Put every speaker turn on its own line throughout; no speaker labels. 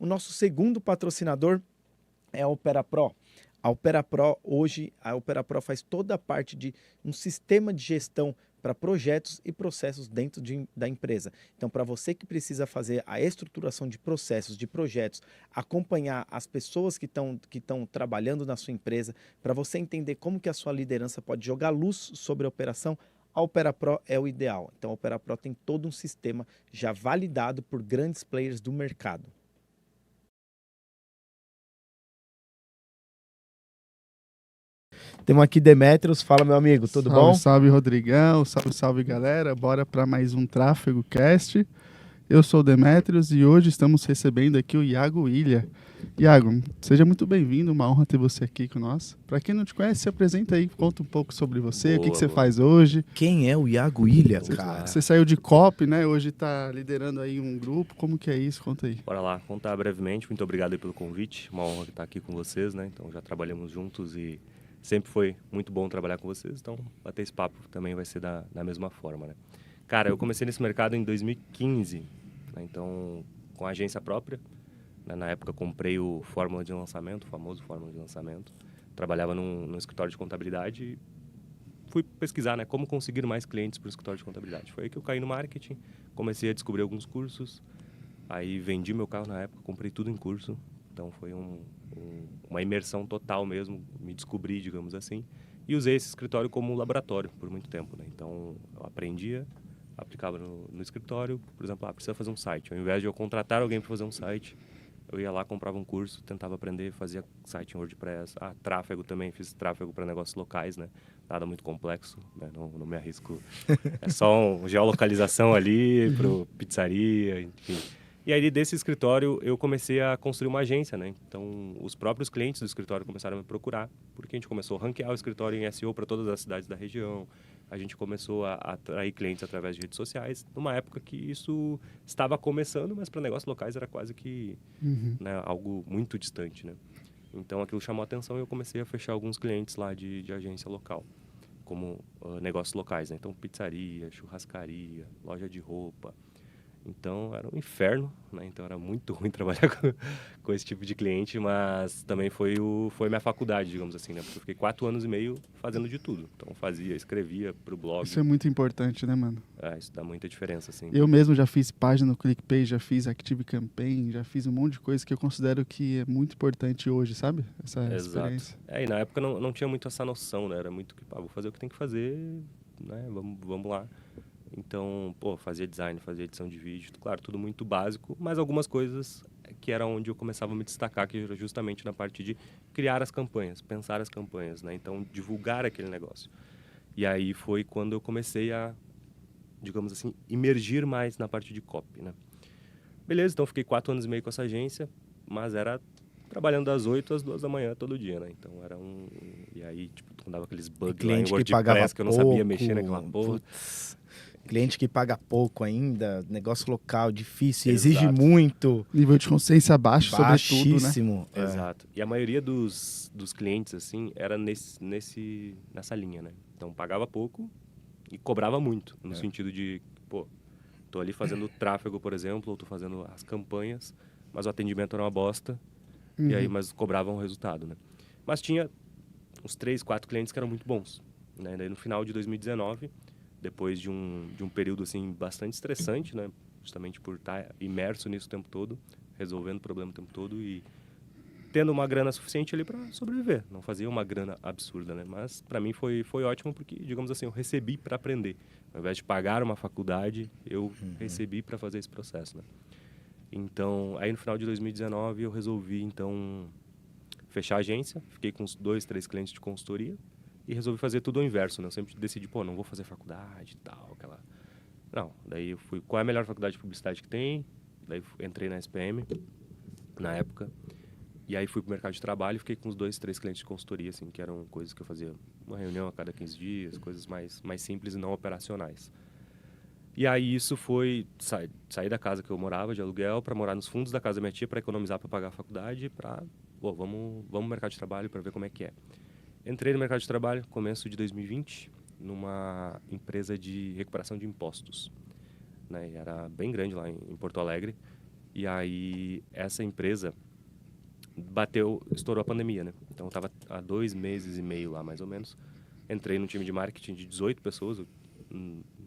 O nosso segundo patrocinador é a Opera Pro. A Opera Pro hoje, a Opera Pro faz toda a parte de um sistema de gestão para projetos e processos dentro da empresa. Então, para você que precisa fazer a estruturação de processos, de projetos, acompanhar as pessoas que estão trabalhando na sua empresa, para você entender como que a sua liderança pode jogar luz sobre a operação, a Opera Pro é o ideal. Então, a Opera Pro tem todo um sistema já validado por grandes players do mercado. Temos aqui Demetrios, fala meu amigo, tudo
Salve,
bom?
salve Rodrigão, salve, salve galera, bora para mais um Tráfego Cast. Eu sou o Demetrios e hoje estamos recebendo aqui o Iago Ilha. Iago, seja muito bem-vindo, uma honra ter você aqui com nós. Para quem não te conhece, se apresenta aí, conta um pouco sobre você, o que você faz hoje.
Quem é o Iago Ilha,
cara?
Você saiu de COP, né? Hoje está liderando aí um grupo, como que é isso? Conta aí.
Bora lá, contar brevemente. Muito obrigado aí pelo convite, uma honra estar aqui com vocês, né? Então já trabalhamos juntos e sempre foi muito bom trabalhar com vocês, então bater esse papo também vai ser da mesma forma, né? Cara, eu comecei nesse mercado em 2015, né? Então com a agência própria, né? Na época comprei o Fórmula de Lançamento, o famoso Fórmula de Lançamento. Trabalhava num escritório de contabilidade e fui pesquisar, né? Como conseguir mais clientes para o escritório de contabilidade. Foi aí que eu caí no marketing, comecei a descobrir alguns cursos, aí vendi meu carro na época, comprei tudo em curso, então foi uma imersão total mesmo, me descobri, digamos assim, e usei esse escritório como laboratório por muito tempo, né? Então eu aprendia, aplicava no escritório, por exemplo, precisa fazer um site. Ao invés de eu contratar alguém para fazer um site, eu ia lá, comprava um curso, tentava aprender, fazia site em WordPress, tráfego também, fiz tráfego para negócios locais, né? Nada muito complexo, né? Não me arrisco. É só uma geolocalização ali, pro pizzaria, enfim. E aí, desse escritório, eu comecei a construir uma agência, né? Então, os próprios clientes do escritório começaram a me procurar, porque a gente começou a ranquear o escritório em SEO para todas as cidades da região. A gente começou a atrair clientes através de redes sociais, numa época que isso estava começando, mas para negócios locais era quase que né, algo muito distante, né? Então, aquilo chamou a atenção e eu comecei a fechar alguns clientes lá de agência local, como negócios locais, né? Então, pizzaria, churrascaria, loja de roupa. Então, era um inferno, né? Então, era muito ruim trabalhar com esse tipo de cliente, mas também foi minha faculdade, digamos assim, né? Porque eu fiquei 4 anos e meio fazendo de tudo. Então, escrevia pro blog.
Isso é muito importante, né, mano?
Isso dá muita diferença, assim.
Eu mesmo já fiz página no ClickPay, já fiz Active Campaign, já fiz um monte de coisa que eu considero que é muito importante hoje, sabe? Essa experiência.
E na época não tinha muito essa noção, né? Era muito que, vou fazer o que tem que fazer, né? Vamos lá. Então, fazia design, fazia edição de vídeo, claro, tudo muito básico, mas algumas coisas que era onde eu começava a me destacar, que era justamente na parte de criar as campanhas, pensar as campanhas, né? Então, divulgar aquele negócio. E aí foi quando eu comecei a, digamos assim, imergir mais na parte de copy, né? Beleza, então fiquei 4 anos e meio com essa agência, mas era trabalhando das 8 às 2 da manhã todo dia, né? Então era E aí, tipo, dava aqueles bugs lá em WordPress que eu não sabia mexer naquela porra.
Cliente que paga pouco ainda, negócio local, difícil, exige muito.
Nível de consciência baixo,
baixíssimo,
sobretudo,
né? Exato. E a maioria dos clientes, assim, era nessa linha, né? Então, pagava pouco e cobrava muito, no sentido de, tô ali fazendo tráfego, por exemplo, ou tô fazendo as campanhas, mas o atendimento era uma bosta, e aí, mas cobravam o resultado, né? Mas tinha uns 3, 4 clientes que eram muito bons, né? Daí, no final de 2019... depois de um período assim bastante estressante, né, justamente por estar imerso nisso o tempo todo, resolvendo o problema o tempo todo e tendo uma grana suficiente ali para sobreviver. Não fazia uma grana absurda, né, mas para mim foi ótimo porque, digamos assim, eu recebi para aprender. Ao invés de pagar uma faculdade, eu recebi para fazer esse processo, né. Então, aí no final de 2019 eu resolvi então fechar a agência, fiquei com uns 2, 3 clientes de consultoria. E resolvi fazer tudo ao inverso, né? Eu sempre decidi, não vou fazer faculdade e tal, Não, daí eu fui, qual é a melhor faculdade de publicidade que tem? Daí entrei na SPM, na época, e aí fui pro mercado de trabalho e fiquei com uns 2, 3 clientes de consultoria, assim, que eram coisas que eu fazia uma reunião a cada 15 dias, coisas mais simples e não operacionais. E aí isso foi sair da casa que eu morava, de aluguel, para morar nos fundos da casa da minha tia, para economizar para pagar a faculdade, vamos no mercado de trabalho para ver como é que é. Entrei no mercado de trabalho, começo de 2020, numa empresa de recuperação de impostos, né? Era bem grande lá em Porto Alegre. E aí, essa empresa estourou a pandemia, né? Então, eu estava há 2 meses e meio lá, mais ou menos. Entrei num time de marketing de 18 pessoas, eu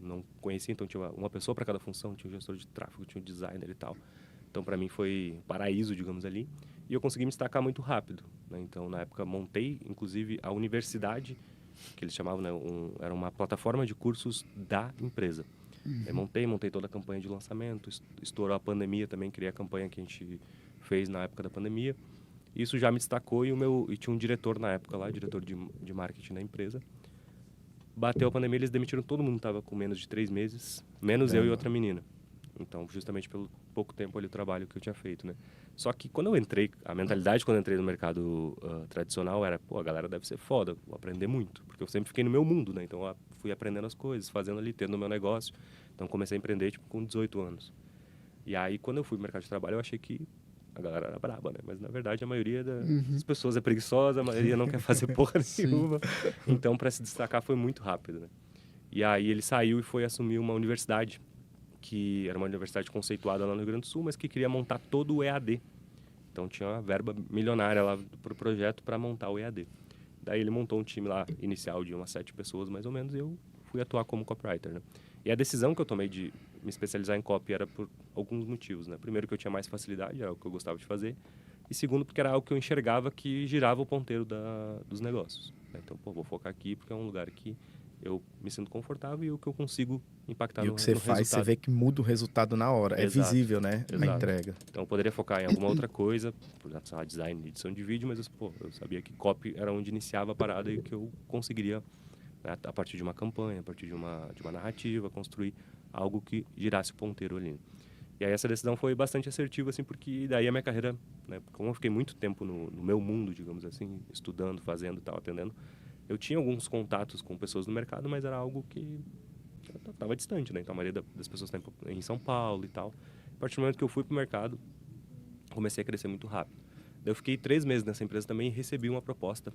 não conhecia, então tinha uma pessoa para cada função, tinha um gestor de tráfego, tinha um designer e tal. Então, para mim, foi um paraíso, digamos ali. E eu consegui me destacar muito rápido, né? Então, na época, montei, inclusive, a universidade, que eles chamavam, né? Era uma plataforma de cursos da empresa. Aí montei toda a campanha de lançamento, estourou a pandemia também, criei a campanha que a gente fez na época da pandemia. Isso já me destacou e tinha um diretor na época lá, diretor de marketing da empresa. Bateu a pandemia, eles demitiram todo mundo, estava com menos de 3 meses, menos eu e outra menina. Então, justamente pelo pouco tempo ali o trabalho que eu tinha feito, né? Só que quando eu entrei, a mentalidade quando eu entrei no mercado tradicional era, pô, a galera deve ser foda, vou aprender muito. Porque eu sempre fiquei no meu mundo, né? Então, eu fui aprendendo as coisas, fazendo ali, tendo o meu negócio. Então, comecei a empreender, tipo, com 18 anos. E aí, quando eu fui pro mercado de trabalho, eu achei que a galera era braba, né? Mas, na verdade, a maioria das pessoas é preguiçosa, a maioria não quer fazer porra nenhuma. Então, para se destacar, foi muito rápido, né? E aí, ele saiu e foi assumir uma universidade, que era uma universidade conceituada lá no Rio Grande do Sul, mas que queria montar todo o EAD. Então, tinha uma verba milionária lá para o projeto para montar o EAD. Daí, ele montou um time lá, inicial, de umas 7 pessoas, mais ou menos, e eu fui atuar como copywriter, né? E a decisão que eu tomei de me especializar em copy era por alguns motivos, né? Primeiro, que eu tinha mais facilidade, era o que eu gostava de fazer. E segundo, porque era algo que eu enxergava que girava o ponteiro dos negócios, né? Então, pô, vou focar aqui porque é um lugar que eu me sinto confortável e o que eu consigo impactar no resultado.
E o que você faz, você vê que muda o resultado na hora.
Exato,
é visível, né?
exato.
A entrega.
Então, eu poderia focar em alguma outra coisa, por exemplo, sei lá, design, edição de vídeo, mas eu sabia que copy era onde iniciava a parada e que eu conseguiria, né, a partir de uma campanha, a partir de uma narrativa, construir algo que girasse o ponteiro ali. E aí essa decisão foi bastante assertiva, assim, porque daí a minha carreira, né, como eu fiquei muito tempo no meu mundo, digamos assim, estudando, fazendo e tal, atendendo, eu tinha alguns contatos com pessoas no mercado, mas era algo que estava distante, né? Então a maioria das pessoas está em São Paulo e tal. A partir do momento que eu fui para o mercado, comecei a crescer muito rápido. Daí eu fiquei 3 meses nessa empresa também e recebi uma proposta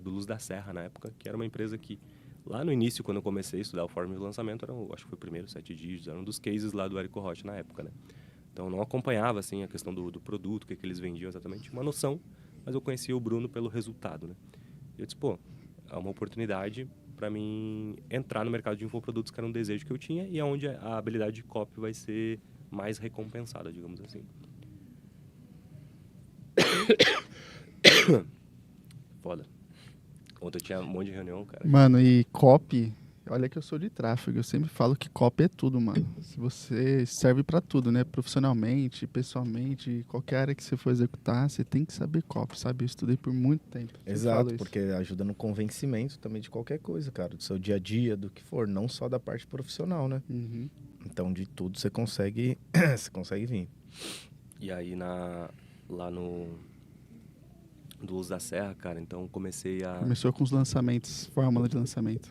do Luz da Serra na época, que era uma empresa que, lá no início, quando eu comecei a estudar o fórmula de lançamento, acho que foi o primeiro 7 dígitos, era um dos cases lá do Érico Rocha na época, né? Então eu não acompanhava, assim, a questão do produto, o que eles vendiam exatamente, uma noção, mas eu conhecia o Bruno pelo resultado, né? E eu disse, pô, é uma oportunidade para mim entrar no mercado de infoprodutos, que era um desejo que eu tinha, e é onde a habilidade de copy vai ser mais recompensada, digamos assim. Foda. Ontem eu tinha um monte de reunião, cara.
Mano, e copy, olha que eu sou de tráfego, eu sempre falo que copy é tudo, mano. Se você serve pra tudo, né? Profissionalmente, pessoalmente, qualquer área que você for executar, você tem que saber copy, sabe? Eu estudei por muito tempo.
Exato, porque ajuda no convencimento também de qualquer coisa, cara. Do seu dia a dia, do que for, não só da parte profissional, né?
Uhum.
Então, de tudo você consegue vir.
E aí, lá no Luz da Serra, cara, então comecei a...
Começou com os lançamentos, fórmula de lançamento.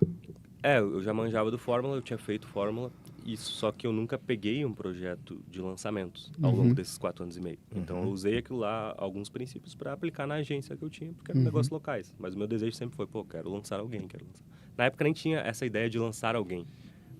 Eu já manjava do Fórmula, eu tinha feito Fórmula, isso, só que eu nunca peguei um projeto de lançamentos ao longo desses 4 anos e meio. Então, eu usei aquilo lá, alguns princípios, para aplicar na agência que eu tinha, porque eram negócios locais. Mas o meu desejo sempre foi, quero lançar alguém, Na época nem tinha essa ideia de lançar alguém.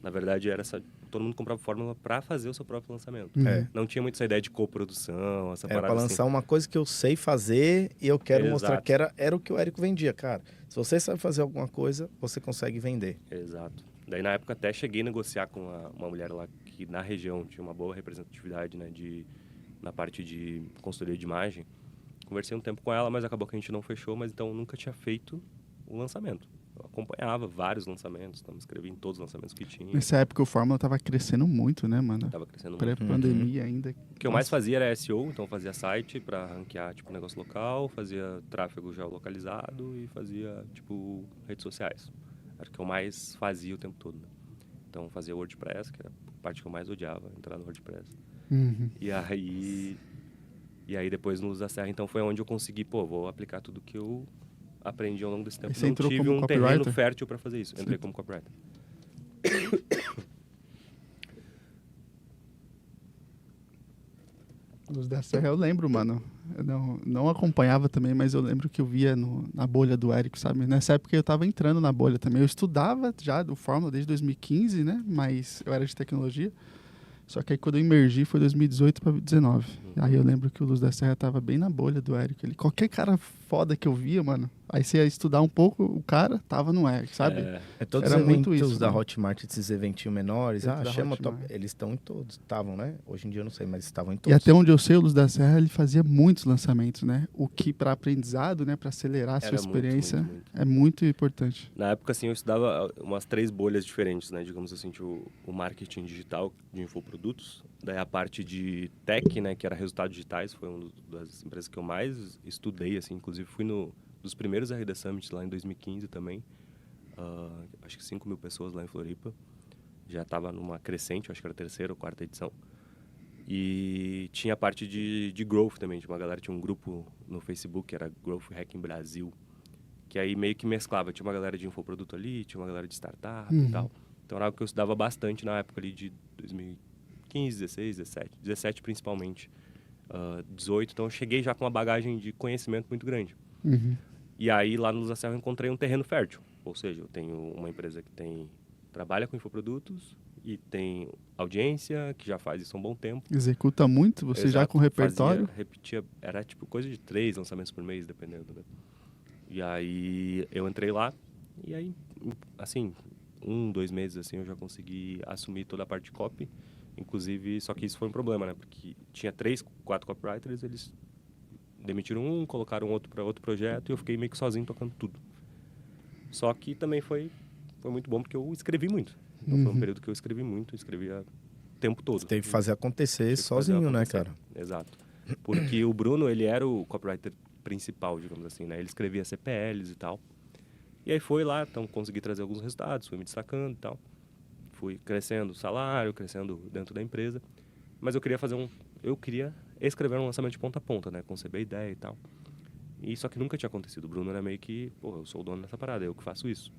Na verdade, era todo mundo comprava Fórmula para fazer o seu próprio lançamento. Não tinha muito essa ideia de coprodução, essa parada
para lançar uma coisa que eu sei fazer e eu quero mostrar que era o que o Érico vendia, cara. Se você sabe fazer alguma coisa, você consegue vender.
Exato. Daí, na época, até cheguei a negociar com uma mulher lá que, na região, tinha uma boa representatividade, né, na parte de consultoria de imagem. Conversei um tempo com ela, mas acabou que a gente não fechou, mas então eu nunca tinha feito o lançamento. Eu acompanhava vários lançamentos, escrevi em todos os lançamentos que tinha.
Nessa época o Fórmula tava crescendo muito, né, mano?
Tava crescendo muito.
Pré-pandemia ainda.
O que eu mais fazia era SEO, então eu fazia site para ranquear, tipo, negócio local, fazia tráfego geolocalizado e fazia, tipo, redes sociais. Era o que eu mais fazia o tempo todo, né? Então fazia WordPress, que era a parte que eu mais odiava, entrar no WordPress. E aí depois no Luz da Serra, então foi onde eu consegui, vou aplicar tudo que eu aprendi ao longo desse tempo.
Você entrou
tive
como
um terreno fértil para fazer isso. Entrei como copywriter.
Luz da Serra eu lembro, mano. Eu não acompanhava também, mas eu lembro que eu via na bolha do Érico, sabe? Nessa época eu tava entrando na bolha também. Eu estudava já do Fórmula desde 2015, né? Mas eu era de tecnologia. Só que aí quando eu emergi foi 2018 para 2019. Aí eu lembro que o Luz da Serra tava bem na bolha do Érico. Qualquer cara foda que eu via, mano, aí você ia estudar um pouco, o cara tava no Érico, sabe?
Todos
Era
os
muito
eventos
isso,
da
né?
Hotmart, esses eventinhos menores,
Dentro da
chama
Hotmart.
top. Eles estão em todos, estavam, né? Hoje em dia eu não sei, mas estavam em
E
todos.
até onde eu sei, o Luz da Serra, ele fazia muitos lançamentos, né? O que para aprendizado, né, para acelerar a sua
Era muito,
experiência,
muito, muito.
é muito importante.
Na época, assim, eu estudava umas 3 bolhas diferentes, né? Digamos assim, tinha o marketing digital de infoprodutos, daí a parte de tech, né? Que era resultados digitais, foi uma das empresas que eu mais estudei, assim. Inclusive, fui dos primeiros RD Summit lá em 2015 também. Acho que 5.000 pessoas lá em Floripa. Já estava numa crescente, acho que era a 3ª ou 4ª edição. E tinha a parte de growth também. Tinha uma galera, tinha um grupo no Facebook, que era Growth Hacking Brasil, que aí meio que mesclava. Tinha uma galera de infoproduto ali, tinha uma galera de startup e tal. Então era algo que eu estudava bastante na época ali de 2015, 16, 17. 17 principalmente. 18. Então eu cheguei já com uma bagagem de conhecimento muito grande. E aí lá no Luz da Serra eu encontrei um terreno fértil. Ou seja, eu tenho uma empresa que trabalha com infoprodutos e tem audiência, que já faz isso há um bom tempo.
Executa muito, você
Exato,
já com repertório.
repetia, era tipo coisa de 3 lançamentos por mês, dependendo, né? E aí eu entrei lá e aí, assim, 2 meses assim, eu já consegui assumir toda a parte de copy. Inclusive, só que isso foi um problema, né? Porque tinha 3, 4 copywriters, eles demitiram colocaram outro para outro projeto e eu fiquei meio que sozinho tocando tudo. Só que também foi muito bom porque eu escrevi muito. Então foi um período que eu escrevia o tempo todo.
Você teve que fazer acontecer
Tive que fazer
sozinho, né,
acontecer.
cara?
Exato. Porque o Bruno, ele era o copywriter principal, digamos assim, né? Ele escrevia CPLs e tal. E aí foi lá, então consegui trazer alguns resultados, fui me destacando e tal. Fui crescendo o salário, crescendo dentro da empresa. Mas eu queria escrever um lançamento de ponta a ponta, né? Conceber ideia e tal. E só que nunca tinha acontecido. O Bruno era meio que, pô, eu sou o dono dessa parada, eu que faço isso.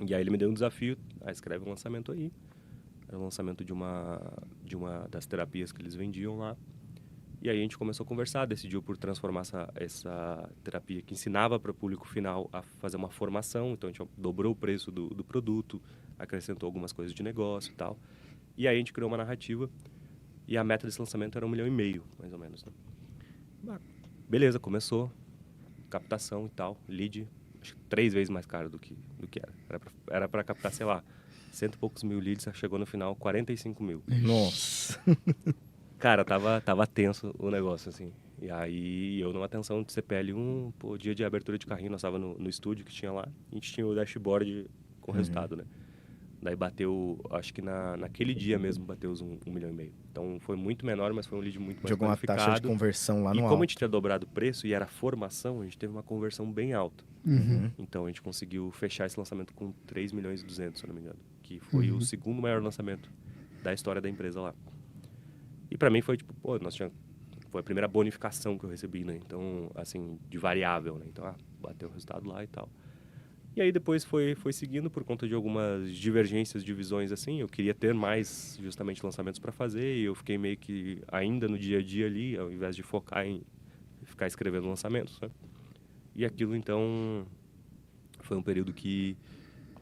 E aí ele me deu um desafio, escreve um lançamento aí. Era o lançamento de uma das terapias que eles vendiam lá. E aí a gente começou a conversar, decidiu por transformar essa terapia que ensinava para o público final a fazer uma formação. Então a gente dobrou o preço do produto, acrescentou algumas coisas de negócio e tal. E aí a gente criou uma narrativa e a meta desse lançamento era 1,5 milhão, mais ou menos, né? Beleza, começou, captação e tal, lead, acho que 3 vezes mais caro do que era. Era para captar, sei lá, 100 e poucos mil leads, chegou no final 45 mil.
Nossa.
Cara, tava tenso o negócio, assim. E aí, eu numa tensão de CPL1, pô, dia de abertura de carrinho, nós tava no estúdio que tinha lá, a gente tinha o dashboard com o resultado, né? Daí bateu, acho que naquele dia mesmo, bateu os 1,5 milhão. Então, foi muito menor, mas foi um lead muito mais
Jogou uma
qualificado.
taxa de conversão lá no
E como
alto.
a gente tinha dobrado o preço e era formação, a gente teve uma conversão bem alta. Então, a gente conseguiu fechar esse lançamento com 3 milhões e 200, se eu não me engano. Que foi o segundo maior lançamento da história da empresa lá. E pra mim foi tipo, pô, foi a primeira bonificação que eu recebi, né? Então, assim, de variável, né? Então, bateu o resultado lá e tal. E aí depois foi seguindo por conta de algumas divergências de visões, assim. Eu queria ter mais, justamente, lançamentos para fazer e eu fiquei meio que ainda no dia a dia ali, ao invés de focar em ficar escrevendo lançamentos, sabe? E aquilo, então, foi um período que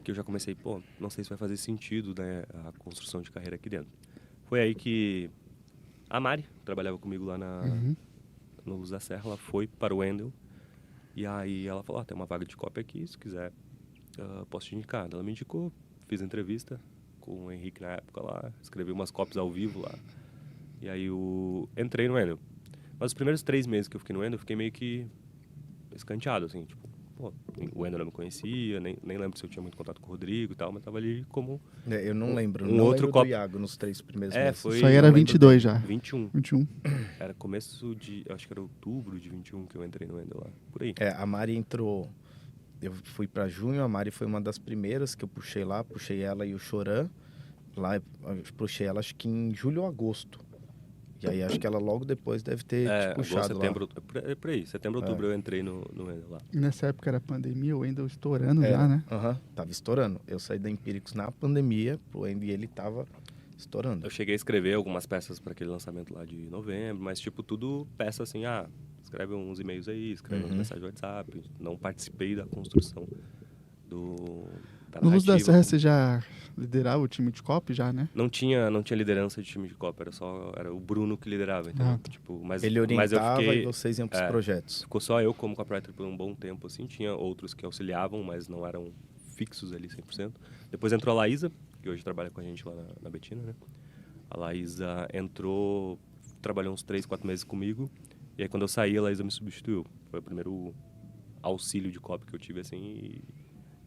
eu já comecei, pô, não sei se vai fazer sentido, né, a construção de carreira aqui dentro. Foi aí que a Mari, que trabalhava comigo lá no Luz da Serra, ela foi para o Wendel. E aí ela falou, tem uma vaga de copy aqui, se quiser, posso te indicar. Ela me indicou, fiz a entrevista com o Henrique na época lá, escrevi umas copies ao vivo lá. E aí entrei no Wendel. Mas os primeiros 3 meses que eu fiquei no Wendel, eu fiquei meio que escanteado, assim, tipo, pô, o Wendel não me conhecia, nem lembro se eu tinha muito contato com o Rodrigo e tal, mas tava ali como...
Eu não lembro.
Um
não
outro
lembro
copo.
do Iago nos 3 primeiros meses.
Foi...
Isso aí era
não lembro
22 já.
21.
21.
Era começo de... Acho que era outubro de 21 que eu entrei no Wendel lá. Por aí.
A Mari entrou... Eu fui pra junho, a Mari foi uma das primeiras que eu puxei lá. Puxei ela e o Choran. Lá, eu puxei ela acho que em julho ou agosto. E aí acho que ela logo depois deve ter te puxado
setembro,
lá.
por aí. Setembro, outubro eu entrei no Wendel lá.
E nessa época era pandemia, o Wendel estourando já, né?
Tava estourando. Eu saí da Empíricos na pandemia, e ele tava estourando.
Eu cheguei a escrever algumas peças para aquele lançamento lá de novembro, mas tipo, tudo peça assim, escreve uns e-mails aí, escreve umas mensagens no WhatsApp. Não participei da construção da
No Luz da
narrativa.
Serra você já liderava o time de copy já, né?
Não tinha liderança de time de copy, era o Bruno que liderava, entendeu? Tipo,
Ele orientava
eu fiquei,
e vocês iam para os projetos.
Ficou só eu como copywriter por um bom tempo, assim. Tinha outros que auxiliavam, mas não eram fixos ali 100%. Depois entrou a Laísa, que hoje trabalha com a gente lá na Betina, né? A Laísa entrou, trabalhou uns 3, 4 meses comigo. E aí quando eu saí, a Laísa me substituiu. Foi o primeiro auxílio de copy que eu tive, assim,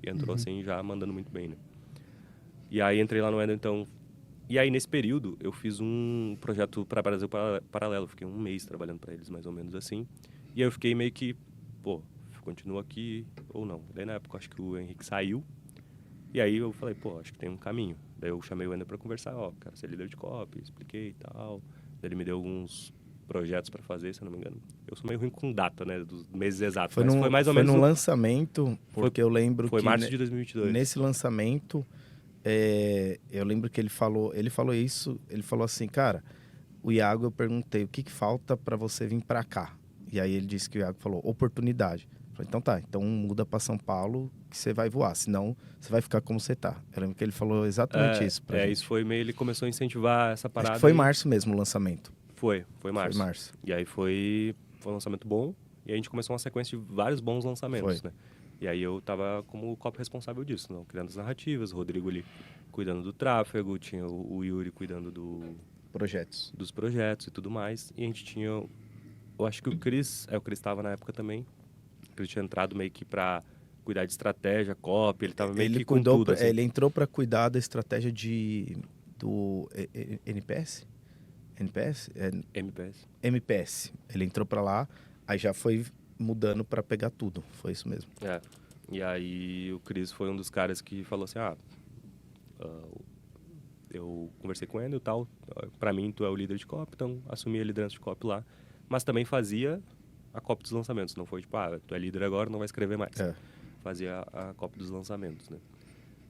e entrou assim já mandando muito bem, né? E aí entrei lá no Endo, então. E aí nesse período eu fiz um projeto para Brasil Paralelo. Fiquei um mês trabalhando para eles, mais ou menos assim. E aí eu fiquei meio que, pô, continuo aqui ou não. Daí na época acho que o Henrique saiu. E aí eu falei, pô, acho que tem um caminho. Daí eu chamei o Ender para conversar, ó, quero ser líder de copy, expliquei e tal. Daí ele me deu alguns projetos para fazer, se eu não me engano. Eu sou meio ruim com data, né, dos meses exatos.
Foi
Mais ou menos
no lançamento, porque eu lembro
foi
que
março de 2022.
nesse lançamento, eu lembro que ele falou isso, ele falou assim, cara, o Iago, eu perguntei, o que falta para você vir para cá? E aí ele disse que o Iago falou, oportunidade. Eu falei, então tá, então muda para São Paulo que você vai voar, senão você vai ficar como você tá. Eu lembro que ele falou exatamente isso pra gente.
Isso foi meio, ele começou a incentivar essa parada.
Acho que foi em março mesmo o lançamento.
Foi março.
Foi março.
E aí foi um lançamento bom, e a gente começou uma sequência de vários bons lançamentos, né? E aí eu tava como copy responsável disso, não? Criando as narrativas, o Rodrigo ali cuidando do tráfego, tinha o Yuri cuidando dos projetos e tudo mais. E a gente tinha, eu acho que o Cris estava na época também. O Cris tinha entrado meio que pra cuidar de estratégia, copy, ele tava meio que com tudo, assim.
Ele entrou para cuidar da estratégia do NPS? NPS? MPS. Ele entrou para lá, aí já foi mudando para pegar tudo. Foi isso mesmo.
E aí o Cris foi um dos caras que falou assim, eu conversei com ele e tal, pra mim tu é o líder de copy, então assumi a liderança de copy lá, mas também fazia a copy dos lançamentos, não foi tipo, tu é líder agora, não vai escrever mais. Fazia a copy dos lançamentos, né?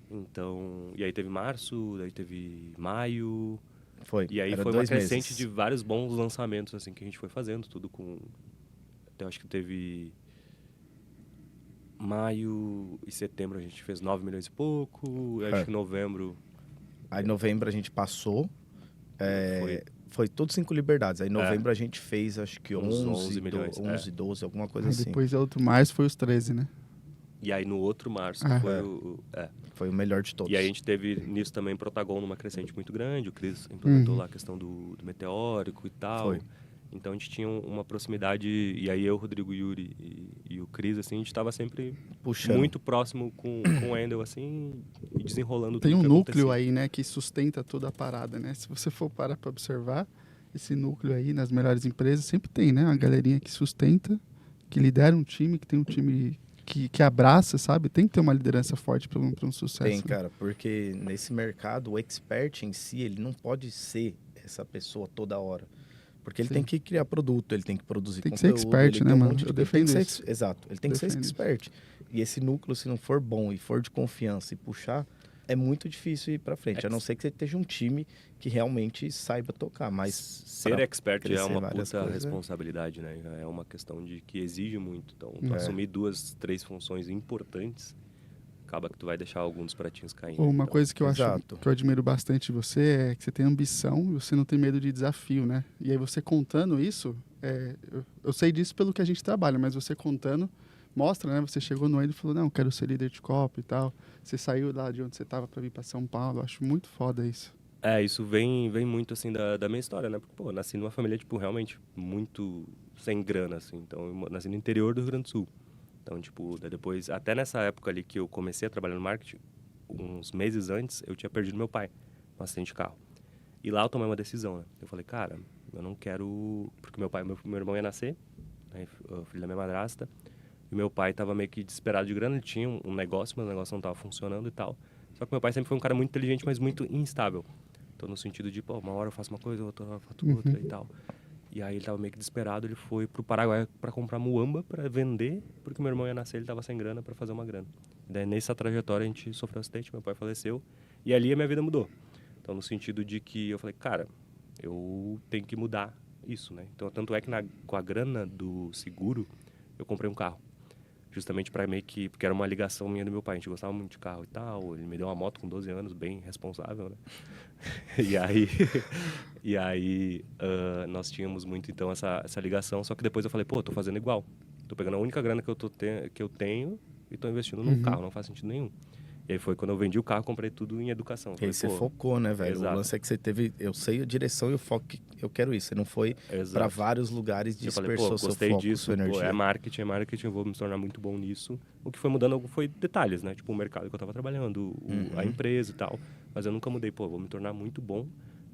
Então, e aí teve março, daí teve maio.
Foi.
E aí foi uma crescente de vários bons lançamentos, assim, que a gente foi fazendo, tudo com... Até acho que teve... Maio e setembro a gente fez 9 milhões e pouco, acho que novembro...
Aí em novembro a gente passou, foi todos 5 liberdades. Aí em novembro a gente fez, acho que 11 milhões, 11, 12, alguma coisa
aí
assim.
Depois outro março foi os 13, né?
E aí no outro março
foi o melhor de todos.
E aí a gente teve nisso também Protagon numa crescente muito grande, o Cris implementou lá a questão do meteórico e tal.
Foi.
Então a gente tinha uma proximidade, e aí eu, Rodrigo, Yuri e o Cris, assim, a gente estava sempre
puxando,
muito próximo com o Endel, assim, e desenrolando
Tem
tudo.
Tem um núcleo aí, né, que sustenta toda a parada, né? Se você for parar para observar, esse núcleo aí nas melhores empresas sempre tem, né? Uma galerinha que sustenta, que lidera um time, que tem um time que abraça, sabe? Tem que ter uma liderança forte para um sucesso.
Tem, cara, porque nesse mercado o expert em si, ele não pode ser essa pessoa toda hora. Porque ele tem que criar produto, ele tem que produzir conteúdo.
Tem que ser expert, né, mano? Eu defendo isso.
Exato, ele tem que ser expert. E esse núcleo, se não for bom e for de confiança e puxar, é muito difícil ir pra frente. A não ser que você esteja um time que realmente saiba tocar. Mas
ser expert é uma puta responsabilidade, né? É uma questão de que exige muito. Então, tu assumir 2, 3 funções importantes, acaba que tu vai deixar alguns pratinhos caindo.
Uma coisa que eu acho que eu admiro bastante de você é que você tem ambição e você não tem medo de desafio, né? E aí você contando isso, eu sei disso pelo que a gente trabalha, mas você contando mostra, né? Você chegou no ele e falou, não, quero ser líder de copy e tal. Você saiu lá de onde você estava para vir para São Paulo. Eu acho muito foda isso.
Isso vem muito, assim, da minha história, né? Porque, pô, eu nasci numa família, tipo, realmente muito sem grana, assim. Então, eu nasci no interior do Rio Grande do Sul. Então, tipo, depois, até nessa época ali que eu comecei a trabalhar no marketing, uns meses antes, eu tinha perdido meu pai num acidente de carro. E lá eu tomei uma decisão, né? Eu falei, cara, eu não quero... Porque meu irmão ia nascer, né? O filho da minha madrasta. E meu pai tava meio que desesperado de grana. Ele tinha um negócio, mas o negócio não tava funcionando e tal. Só que meu pai sempre foi um cara muito inteligente, mas muito instável. Então, no sentido de, pô, uma hora eu faço uma coisa, outra hora eu faço outra e tal. E aí ele tava meio que desesperado, ele foi pro Paraguai para comprar muamba para vender, porque meu irmão ia nascer, ele tava sem grana para fazer uma grana. Daí nessa trajetória a gente sofreu um acidente, meu pai faleceu, e ali a minha vida mudou. Então no sentido de que eu falei, cara, eu tenho que mudar isso, né? Então tanto é que com a grana do seguro, eu comprei um carro. justamente para meio que... Porque era uma ligação minha do meu pai, a gente gostava muito de carro e tal, ele me deu uma moto com 12 anos, bem responsável, né? E aí nós tínhamos muito, então, essa ligação, só que depois eu falei, pô, tô fazendo igual. Tô pegando a única grana que eu tenho e tô investindo num carro, não faz sentido nenhum. E aí foi quando eu vendi o carro, comprei tudo em educação.
E aí
falei,
você
pô,
focou, né, velho?
exato.
O lance é que você teve, eu sei a direção e o foco que eu quero isso. Você não foi
Exato.
para vários lugares,
Eu falei,
dispersou
pô,
seu
gostei
foco,
disso,
sua energia.
pô, é marketing, eu vou me tornar muito bom nisso. O que foi mudando foi detalhes, né? Tipo, o mercado que eu tava trabalhando, a empresa e tal. Mas eu nunca mudei, pô, vou me tornar muito bom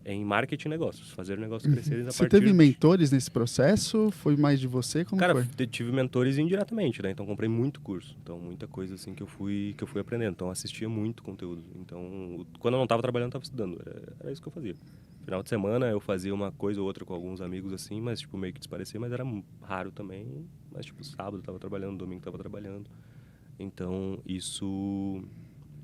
em marketing e negócios, fazer negócios crescerem a
Você
partir
teve mentores nesse processo? Foi mais de você? Como
Cara,
foi?
tive mentores indiretamente, né? Então comprei muito curso. Então muita coisa assim que eu fui aprendendo. Então assistia muito conteúdo. Então quando eu não estava trabalhando, eu estava estudando. Era isso que eu fazia. Final de semana eu fazia uma coisa ou outra com alguns amigos assim, mas tipo meio que desparecia, mas era raro também. Mas tipo sábado eu estava trabalhando, domingo eu estava trabalhando. Então isso...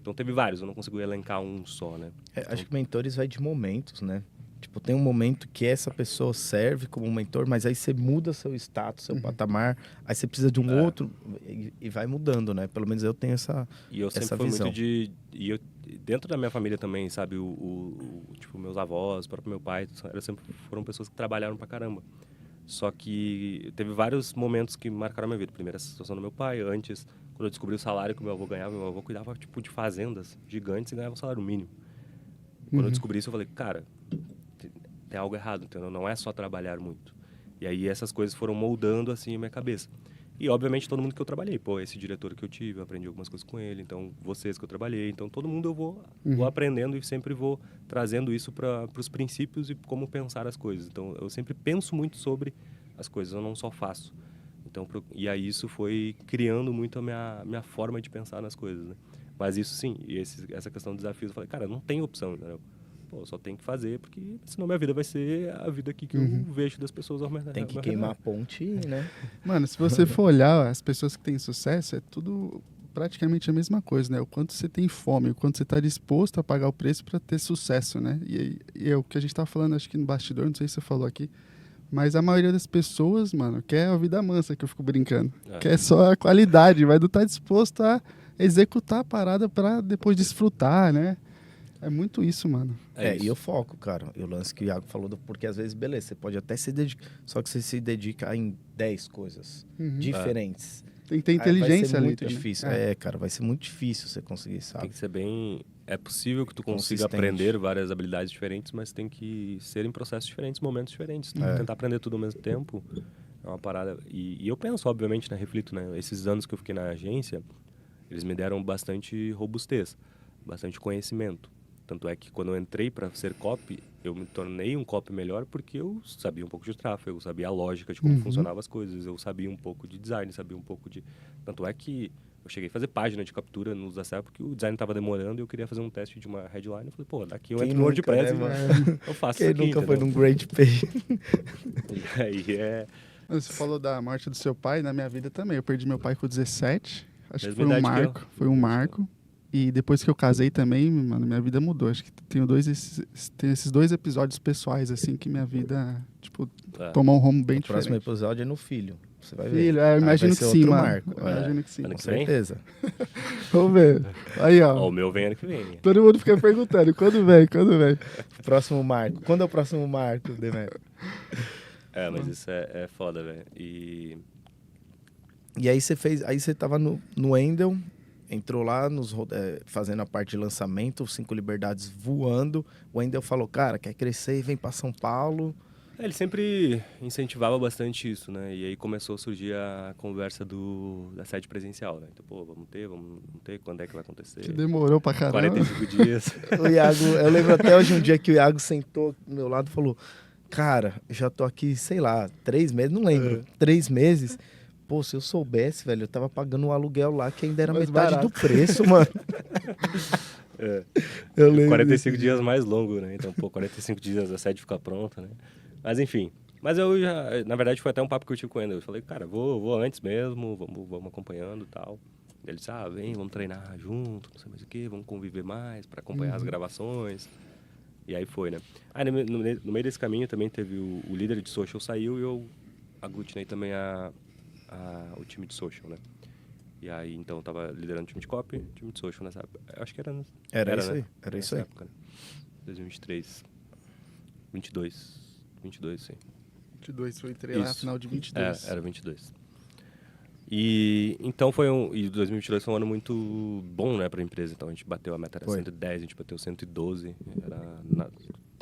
Então teve vários, eu não consegui elencar um só, né?
Acho que mentores vai de momentos, né? Tipo, tem um momento que essa pessoa serve como mentor, mas aí você muda seu status, seu patamar, aí você precisa de um outro e vai mudando, né? Pelo menos eu tenho essa
E eu sempre
essa
fui
visão.
muito de... E eu, dentro da minha família também, sabe? Tipo, meus avós, o próprio meu pai, foram pessoas que trabalharam pra caramba. Só que teve vários momentos que marcaram a minha vida. Primeiro, a situação do meu pai. Antes, quando eu descobri o salário que o meu avô ganhava, meu avô cuidava, tipo, de fazendas gigantes e ganhava um salário mínimo. Quando eu descobri isso, eu falei, cara, tem algo errado, entendeu? Não é só trabalhar muito. E aí essas coisas foram moldando, assim, a minha cabeça. E, obviamente, todo mundo que eu trabalhei. Pô, esse diretor que eu tive, eu aprendi algumas coisas com ele. Então, vocês que eu trabalhei. Então, todo mundo eu vou aprendendo e sempre vou trazendo isso para os princípios e como pensar as coisas. Então, eu sempre penso muito sobre as coisas, eu não só faço. Então, e aí isso foi criando muito a minha forma de pensar nas coisas, né? Mas isso sim, e essa questão do desafio, eu falei, cara, não tem opção, entendeu? Pô, eu só tenho que fazer, porque senão minha vida vai ser a vida aqui que eu vejo das pessoas ao redor.
Tem que queimar a ponte, né?
Mano, se você for olhar, as pessoas que têm sucesso, é tudo praticamente a mesma coisa, né? O quanto você tem fome, o quanto você está disposto a pagar o preço para ter sucesso, né? E é o que a gente tá falando, acho que no bastidor, não sei se você falou aqui, mas a maioria das pessoas, mano, quer a vida mansa, que eu fico brincando. Quer só a qualidade, mas não tá disposto a executar a parada para depois desfrutar, né? É muito isso, mano.
E eu foco, cara. E o lance que o Iago falou, porque às vezes, beleza, você pode até se dedicar, só que você se dedica em 10 coisas diferentes.
Tem que ter inteligência
vai ser
ali
muito
também.
difícil. Cara, vai ser muito difícil você conseguir, sabe?
Tem que ser bem... É possível que tu consiga
Consistente.
aprender várias habilidades diferentes, mas tem que ser em processos diferentes, momentos diferentes. Tentar aprender tudo ao mesmo tempo é uma parada... E eu penso, obviamente, né? Reflito, né? Esses anos que eu fiquei na agência, eles me deram bastante robustez, bastante conhecimento. Tanto é que quando eu entrei para ser copy, eu me tornei um copy melhor porque eu sabia um pouco de tráfego, eu sabia a lógica de como funcionavam as coisas, eu sabia um pouco de design, sabia um pouco de... Tanto é que eu cheguei a fazer página de captura no Zacel porque o design estava demorando e eu queria fazer um teste de uma headline. Eu falei, pô, daqui eu entro no WordPress e eu faço
Quem
isso aqui,
nunca foi
entendeu?
num Great Pay?
E aí é...
Você falou da morte do seu pai, na minha vida também. Eu perdi meu pai com 17. Acho que
Mesma
foi um
idade que eu.
marco. Foi um marco. E depois que eu casei também, mano, minha vida mudou. Acho que tenho esses dois episódios pessoais, assim, que minha vida, tipo, tomou um rumo bem
O
diferente.
próximo episódio é no filho. Você vai ver.
Filho, eu imagino que sim,
outro
mano.
marco.
Eu imagino que sim.
Ano
Com
que vem?
certeza.
Vamos ver. Aí, ó.
Ó, o meu vem ano que vem.
Todo mundo fica perguntando, quando vem, quando vem?
Próximo marco. Quando é o próximo marco, Demetrio?
Mas isso é foda, velho. E
aí você fez. Aí você tava no Wendel, entrou lá fazendo a parte de lançamento, 5 Liberdades voando. O Wendel falou, cara, quer crescer, vem pra São Paulo.
ele sempre incentivava bastante isso, né? E aí começou a surgir a conversa da sede presencial, né? Então, pô, vamos ter, quando é que vai acontecer?
Que demorou pra caramba.
45 dias.
O Iago, eu lembro até hoje um dia que o Iago sentou do meu lado e falou, cara, eu já tô aqui, sei lá, 3 meses, não lembro, 3 meses. Pô, se eu soubesse, velho, eu tava pagando um aluguel lá que ainda era
Mais
metade
barato.
do preço, mano. Eu lembro
45 dias mais longo, né? Então, pô, 45 dias a sede fica pronta, né? Mas, enfim. Mas eu já... Na verdade, foi até um papo que eu tive com ele. Eu falei, cara, vou antes mesmo, vamos acompanhando e tal. Ele disse, vem, vamos treinar junto, não sei mais o quê, vamos conviver mais para acompanhar as gravações. E aí foi, né? No meio desse caminho também teve o líder de social saiu e eu aglutinei também o time de social, né? E aí, então, eu tava liderando o time de copy, time de social nessa época. Eu acho que era...
Era isso
né?
aí, era isso
Nessa
aí.
época, né? 2023, 22, sim.
22, foi entrei lá,
Isso.
final de 22.
Era 22. E então e 2022 foi um ano muito bom, né, para a empresa. Então a gente bateu a meta, era
Foi.
110, a gente bateu 112.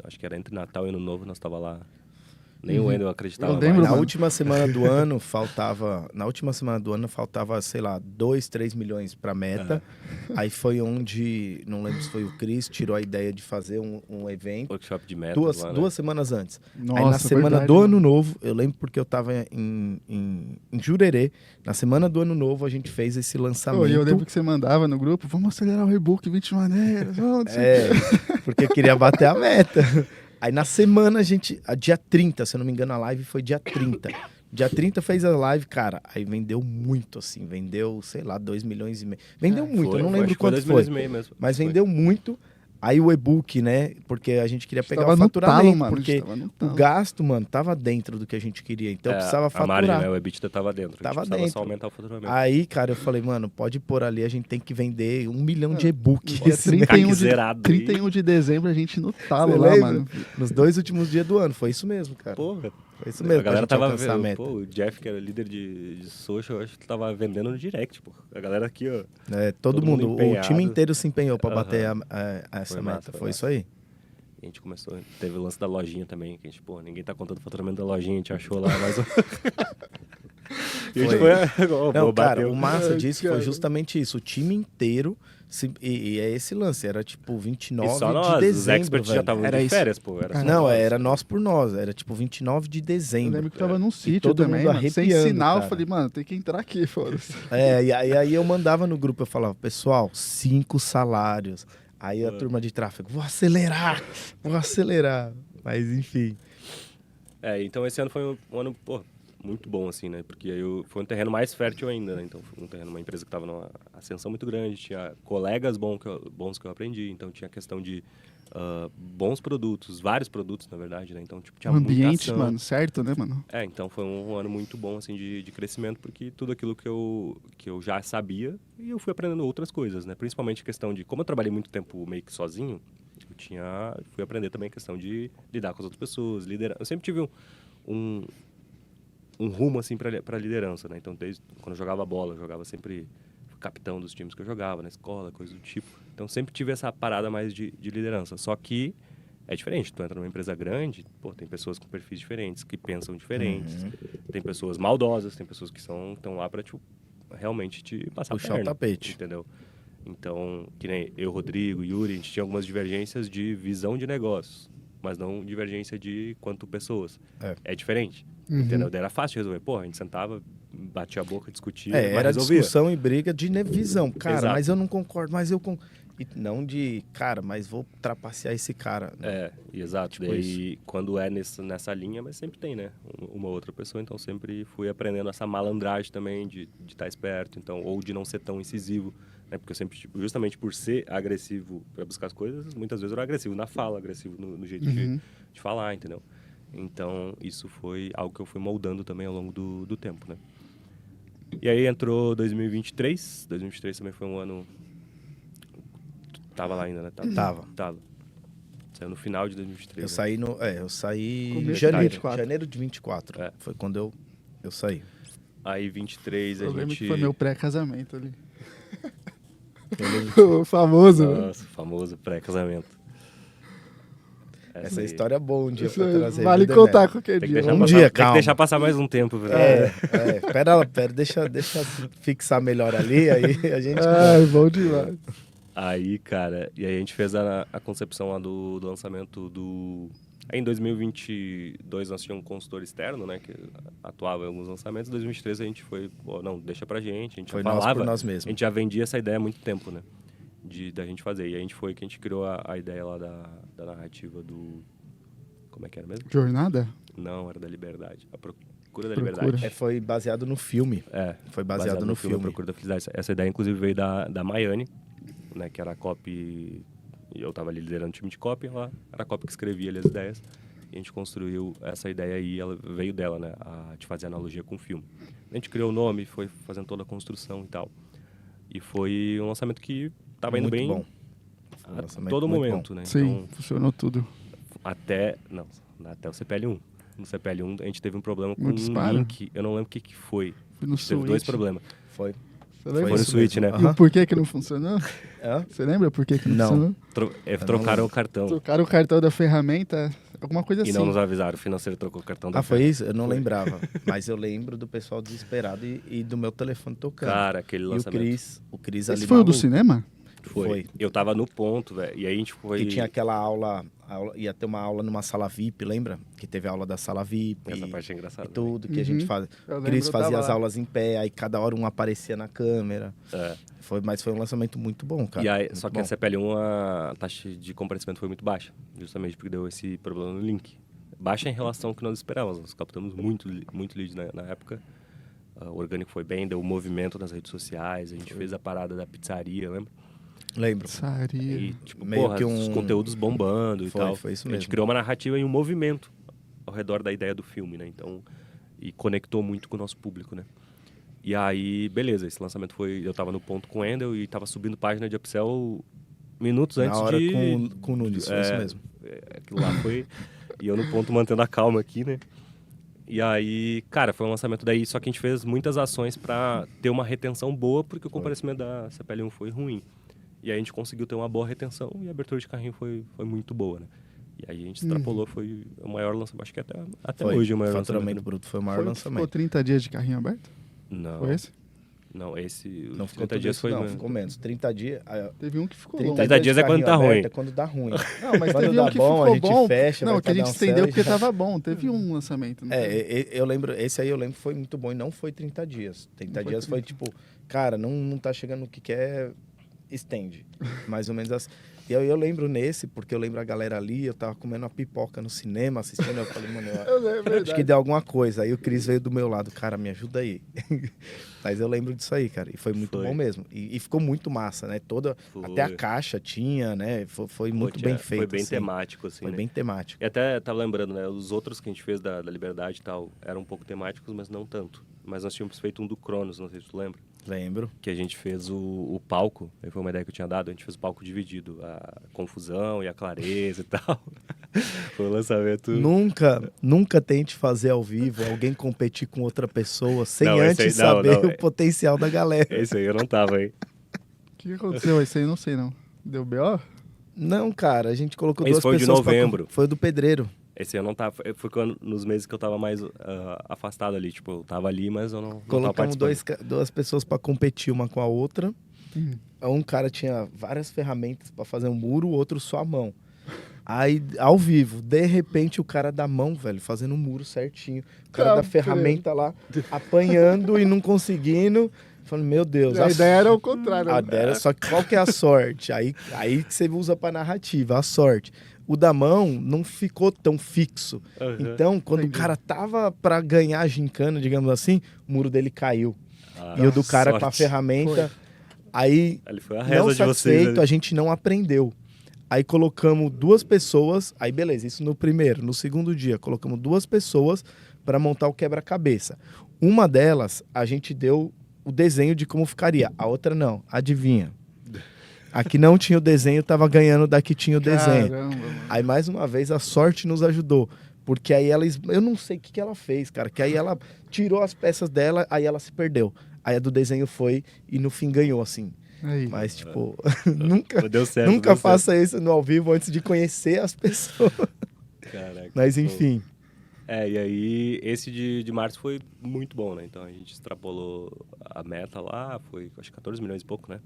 Acho que era entre Natal e Ano Novo, nós tava lá. Nem o Wendel acreditava
Eu lembro,
mais.
Na
mano.
última semana do ano faltava, sei lá, 2, 3 milhões pra meta. Aí foi onde, não lembro se foi o Cris, tirou a ideia de fazer um evento
Workshop de metas
duas,
lá, né?
duas semanas antes.
Nossa,
Aí na semana
verdade,
do
mano.
Ano Novo, eu lembro porque eu tava em Jurerê, na semana do Ano Novo a gente fez esse lançamento.
Pô, e eu lembro que você mandava no grupo, vamos acelerar o rebook 20 maneiras. Vamos, não sei o quê.
Porque eu queria bater a meta. Aí na semana dia 30, se eu não me engano, a live foi dia 30. Dia 30 fez a live, cara, aí vendeu muito, assim, vendeu, sei lá, 2 milhões e meio. Vendeu muito, eu não lembro quanto
dois
foi,
milhões e meio mesmo.
mas
Foi.
vendeu muito. Aí o e-book, né, porque a gente queria pegar
Tava
o
no
faturamento,
talo, mano.
porque
Tava no
o
talo.
gasto, mano, tava dentro do que a gente queria, então precisava
A
faturar.
margem, né, o EBITDA tava dentro.
Tava
a gente precisava
dentro.
só aumentar o faturamento.
Aí, cara, eu falei, mano, pode pôr ali, a gente tem que vender 1 milhão de e-book.
Dia
esse mês.
31 de,
zerado aí.
31 de dezembro a gente no talo
Você
lá,
lembra?
mano.
Nos 2 últimos dias do ano, foi isso mesmo, cara.
Porra.
Foi isso mesmo,
A galera
pra gente
tava
alcançar a
vendo,
meta.
pô, o Jeff, que era líder de social, eu acho que tava vendendo no direct, pô. A galera aqui, ó.
Todo
todo mundo
mundo, o
empenhado.
time inteiro se empenhou pra
Aham.
bater essa
Foi
meta.
massa, foi
Foi
massa.
isso aí.
A gente começou, teve o lance da lojinha também, que a gente, pô, ninguém tá contando o faturamento da lojinha, a gente achou lá, mas... E a gente foi,
Não, cara,
bateu.
o massa disso
cara.
foi justamente isso. O time inteiro, e é esse lance, era tipo 29
E só
de
nós, os
dezembro,
experts já
velho.
estavam
Era
de
isso.
férias, pô. Era só
Não,
nós.
era nós por nós, era tipo 29 de
Eu
dezembro.
lembro que tava num sítio
todo
também,
mundo
mano. Sem
arrepiando,
sinal, eu
cara.
falei, mano, tem que entrar aqui, foda-se.
E aí eu mandava no grupo, eu falava, pessoal, 5 salários. Aí a turma de tráfego, vou acelerar. Mas enfim.
Então esse ano foi um ano, pô, muito bom, assim, né? Porque aí foi um terreno mais fértil ainda, né? Então foi um terreno, uma empresa que estava numa ascensão muito grande, tinha colegas bons que eu aprendi, então tinha questão de bons produtos, vários produtos, na verdade, né? Então, tipo, tinha
O
muita
ambiente,
ação.
mano, certo, né, mano?
Então foi um ano muito bom, assim, de crescimento, porque tudo aquilo que eu já sabia, e eu fui aprendendo outras coisas, né? Principalmente a questão de, como eu trabalhei muito tempo meio que sozinho, fui aprender também a questão de lidar com as outras pessoas, liderar. Eu sempre tive um rumo, assim, para liderança, né? Então, desde quando eu jogava bola, eu jogava sempre capitão dos times que eu jogava na escola, coisa do tipo. Então, sempre tive essa parada mais de liderança. Só que é diferente. Tu entra numa empresa grande, pô, tem pessoas com perfis diferentes, que pensam diferentes. Tem pessoas maldosas, tem pessoas que estão lá para, tipo, realmente te passar
Puxar
a perna,
o tapete.
entendeu? Então, que nem eu, Rodrigo, Yuri, a gente tinha algumas divergências de visão de negócios, mas não divergência de quanto pessoas. É diferente, entendeu? Daí era fácil de resolver. Pô, a gente sentava, batia a boca, discutia, mas
Era
resolvia.
discussão e briga de visão. Cara,
Exato.
mas eu não concordo, E não de, cara, mas vou trapacear esse cara.
Exato.
Tipo
Daí, quando é nessa linha, mas sempre tem, né? Uma outra pessoa, então sempre fui aprendendo essa malandragem também de estar esperto, então, ou de não ser tão incisivo, né? Porque eu sempre, tipo, justamente por ser agressivo para buscar as coisas, muitas vezes eu era agressivo na fala, agressivo no jeito de falar, entendeu? Então, isso foi algo que eu fui moldando também ao longo do tempo, né? E aí entrou 2023. 2023 também foi um ano... Tava lá ainda, né? Tava. Saiu no final de 2023.
Eu saí eu saí em
Começo de
janeiro.
24.
Janeiro de 24. Foi quando eu saí.
Aí 23 a
Eu
gente...
lembro que foi meu pré-casamento ali.
Eu lembro-
O famoso, né?
Nossa, famoso pré-casamento.
Essa
aí.
história é boa um dia
Isso
pra trazer.
vale
viu,
contar
Demetrio?
qualquer
Tem que
dia.
deixar,
Um
passar,
dia,
tem que
calma.
deixar passar mais um tempo.
Pera, deixa fixar melhor ali, aí a gente...
Ai, bom demais.
Aí, cara, e aí a gente fez a concepção lá do lançamento do... Aí em 2022 nós tínhamos um consultor externo, né, que atuava em alguns lançamentos. Em 2023 a gente foi, pô, não, deixa pra gente, a gente
Foi
já
nós
falava,
por nós
a
mesmos.
gente já vendia essa ideia há muito tempo, né, da gente fazer. E a gente foi que a gente criou a ideia lá da narrativa do... Como é que era mesmo?
Jornada?
Não, era da liberdade. A procura da
Procura.
liberdade.
Foi baseado no filme.
Foi
baseado no filme.
A Procura da Felicidade. Essa ideia, inclusive, veio da Maiane, né, que era a copy... E eu estava ali liderando o time de copy, ela era a copy que escrevia ali as ideias. E a gente construiu essa ideia aí, ela veio dela, né, de fazer analogia com o filme. A gente criou o nome, foi fazendo toda a construção e tal. E foi um lançamento que tava indo
Muito
bem
bom. Foi um
a
lançamento
todo
muito
momento, né?
Sim,
Então,
funcionou tudo.
até o CPL1. No CPL1 a gente teve um problema com
No
um
disparo?
link, eu não lembro o que foi.
Foi
A
no
gente teve dois
Switch.
problemas.
Foi.
Você
Foi
lembra?
Foi no
isso
Switch,
mesmo.
né?
E
Aham.
o porquê que não funcionou?
Hã?
Você lembra por que não,
Não.
funcionou?
Trocaram o cartão.
Trocaram o cartão da ferramenta, alguma coisa
E
assim.
não nos avisaram. O financeiro trocou o cartão da
Ah, foi
Ferro.
isso? Eu não
Foi.
lembrava. Mas eu lembro do pessoal desesperado e do meu telefone tocando.
Cara, aquele
e
lançamento.
o Cris ali
Esse foi o do
maluco,
cinema?
Foi. Eu tava no ponto, velho. E aí a gente foi.
Que tinha aquela aula, ia ter uma aula numa sala VIP, lembra? Que teve a aula da sala VIP.
Essa parte é engraçada.
E tudo que a gente faz.
Eu
O
lembro,
Cris
eu
fazia
tava
as
lá.
aulas em pé, aí cada hora um aparecia na câmera.
É.
Mas foi um lançamento muito bom, cara.
E aí,
Muito
só que
bom.
a CPL1, a taxa de comparecimento foi muito baixa. Justamente porque deu esse problema no link. Baixa em relação ao que nós esperávamos. Nós captamos muito lead na época. O orgânico foi bem, deu movimento nas redes sociais. A gente fez a parada da pizzaria, lembra?
Lembro.
Pizzaria.
E, tipo,
Meio
porra,
que
os conteúdos bombando e
Foi,
tal.
foi isso
A gente
mesmo.
criou uma narrativa e um movimento ao redor da ideia do filme, né? Então, e conectou muito com o nosso público, né? E aí, beleza, esse lançamento foi... Eu tava no ponto com o Endel e tava subindo página de upsell minutos
Na
antes
hora
de...
com o Nunes, foi isso mesmo.
Aquilo lá foi... E eu no ponto mantendo a calma aqui, né? E aí, cara, foi um lançamento daí, só que a gente fez muitas ações pra ter uma retenção boa, porque o comparecimento da CPL1 foi ruim. E aí a gente conseguiu ter uma boa retenção e a abertura de carrinho foi muito boa, né? E aí a gente extrapolou, foi o maior lançamento, acho que até
Foi.
hoje o maior
Faturamento
lançamento.
bruto foi o maior
Ficou
lançamento.
30 dias de carrinho aberto?
Não,
Foi esse?
não, esse...
Não
os
ficou
30
tudo
dias
isso,
foi...
não, ficou menos. 30 dias...
Teve um que ficou
30
longo.
30 dias é quando
carrinho
tá
aberto
ruim.
É quando dá ruim.
Não, mas
Quando
teve
dá
um que
bom,
ficou
a gente
bom.
fecha,
Não,
vai
que a
pra
gente
dar um
estendeu
céu e
porque
já-
tava bom. Teve um lançamento. Não teve?
Eu lembro, esse aí eu lembro que foi muito bom e não foi 30 dias. 30
Não foi
dias foi
30.
tipo, cara, não tá chegando no que quer, estende. Mais ou menos assim. E eu lembro nesse, porque eu lembro a galera ali, eu tava comendo uma pipoca no cinema, assistindo, eu falei, mano,
Eu lembro,
acho que deu alguma coisa. Aí o Cris veio do meu lado, cara, me ajuda aí. Mas eu lembro disso aí, cara, e foi muito
Foi.
bom mesmo. E ficou muito massa, né?
Foi.
Até a caixa tinha, né? Foi muito bem feito.
Foi bem
assim.
temático, assim,
Foi
né?
bem temático.
E até tava lembrando, né? Os outros que a gente fez da Liberdade e tal eram um pouco temáticos, mas não tanto. Mas nós tínhamos feito um do Cronos, não sei se tu lembra.
Lembro.
Que a gente fez o palco, aí foi uma ideia que eu tinha dado, a gente fez o palco dividido, a confusão e a clareza e tal. Foi um lançamento...
Nunca tente fazer ao vivo alguém competir com outra pessoa sem
Não, esse
antes
aí- não,
saber
não,
o potencial da galera.
Esse aí eu não tava, hein?
O que aconteceu? Esse aí eu não sei, não. Deu B.O.?
Não, cara, a gente colocou
Esse
duas
foi o de
pessoas pra
novembro.
foi o do pedreiro.
Esse eu não tava... Foi nos meses que eu tava mais afastado ali. Tipo, eu tava ali, mas eu não tava
Colocamos
participando.
duas pessoas pra competir uma com a outra.
Hum.
Um cara tinha várias ferramentas pra fazer um muro, o outro só a mão. Aí, ao vivo, de repente, o cara da mão, velho, fazendo um muro certinho. O cara da
Cabreiro.
ferramenta lá, apanhando e não conseguindo. Falando, meu Deus.
A ideia era o contrário.
A ideia, só que qual que é a sorte? Aí que você usa pra narrativa, a sorte. O da mão não ficou tão fixo.
Uhum.
Então, quando
Entendi.
o cara tava pra ganhar a gincana, digamos assim, o muro dele caiu.
Ah,
E o do cara com a
sorte.
ferramenta. Aí,
Ali foi a
não
reza de vocês.
satisfeito,
né?
a gente não aprendeu. Aí colocamos duas pessoas, aí beleza, isso no primeiro. No segundo dia, colocamos duas pessoas para montar o quebra-cabeça. Uma delas, a gente deu o desenho de como ficaria. A outra não, adivinha. A que não tinha o desenho tava ganhando da que tinha o desenho.
Caramba, mano.
Aí mais uma vez a sorte nos ajudou. Porque aí ela, eu não sei o que ela fez, cara. Que aí ela tirou as peças dela, aí ela se perdeu. Aí a do desenho foi e no fim ganhou, assim.
Aí.
Mas, tipo, nunca,
Deu certo,
nunca
deu
faça isso no ao vivo antes de conhecer as pessoas.
Caraca.
Mas enfim,
E aí esse de março foi muito bom, né? Então a gente extrapolou a meta lá, foi acho que 14 milhões e pouco, né?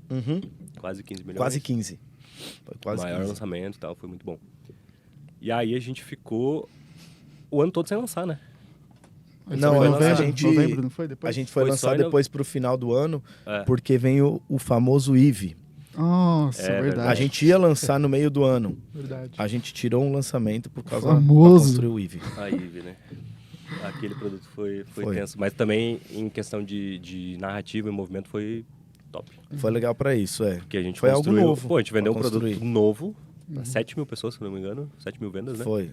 Quase 15 milhões.
quase 15. Foi quase
Maior
15.
lançamento e tal, foi muito bom. E aí a gente ficou o ano todo sem lançar, né?
Não,
Foi
a
novembro,
gente-
novembro, não foi?
A
Depois?
gente foi
Foi
lançar
só em
depois pro final do ano,
É.
porque vem o famoso IVE.
Nossa,
É
verdade.
A gente ia lançar no meio do ano.
Verdade.
A gente tirou um lançamento por causa
Famoso.
pra construir o IVE.
A Ive, né? Aquele produto foi
Foi.
tenso. Mas também em questão de narrativa e movimento foi top.
Foi legal pra isso, é.
Porque a gente
Foi algo
construiu...
novo
Pô, a gente vendeu um
pra
produto
construir.
novo para 7 mil pessoas, se não me engano. 7 mil vendas, né?
Foi.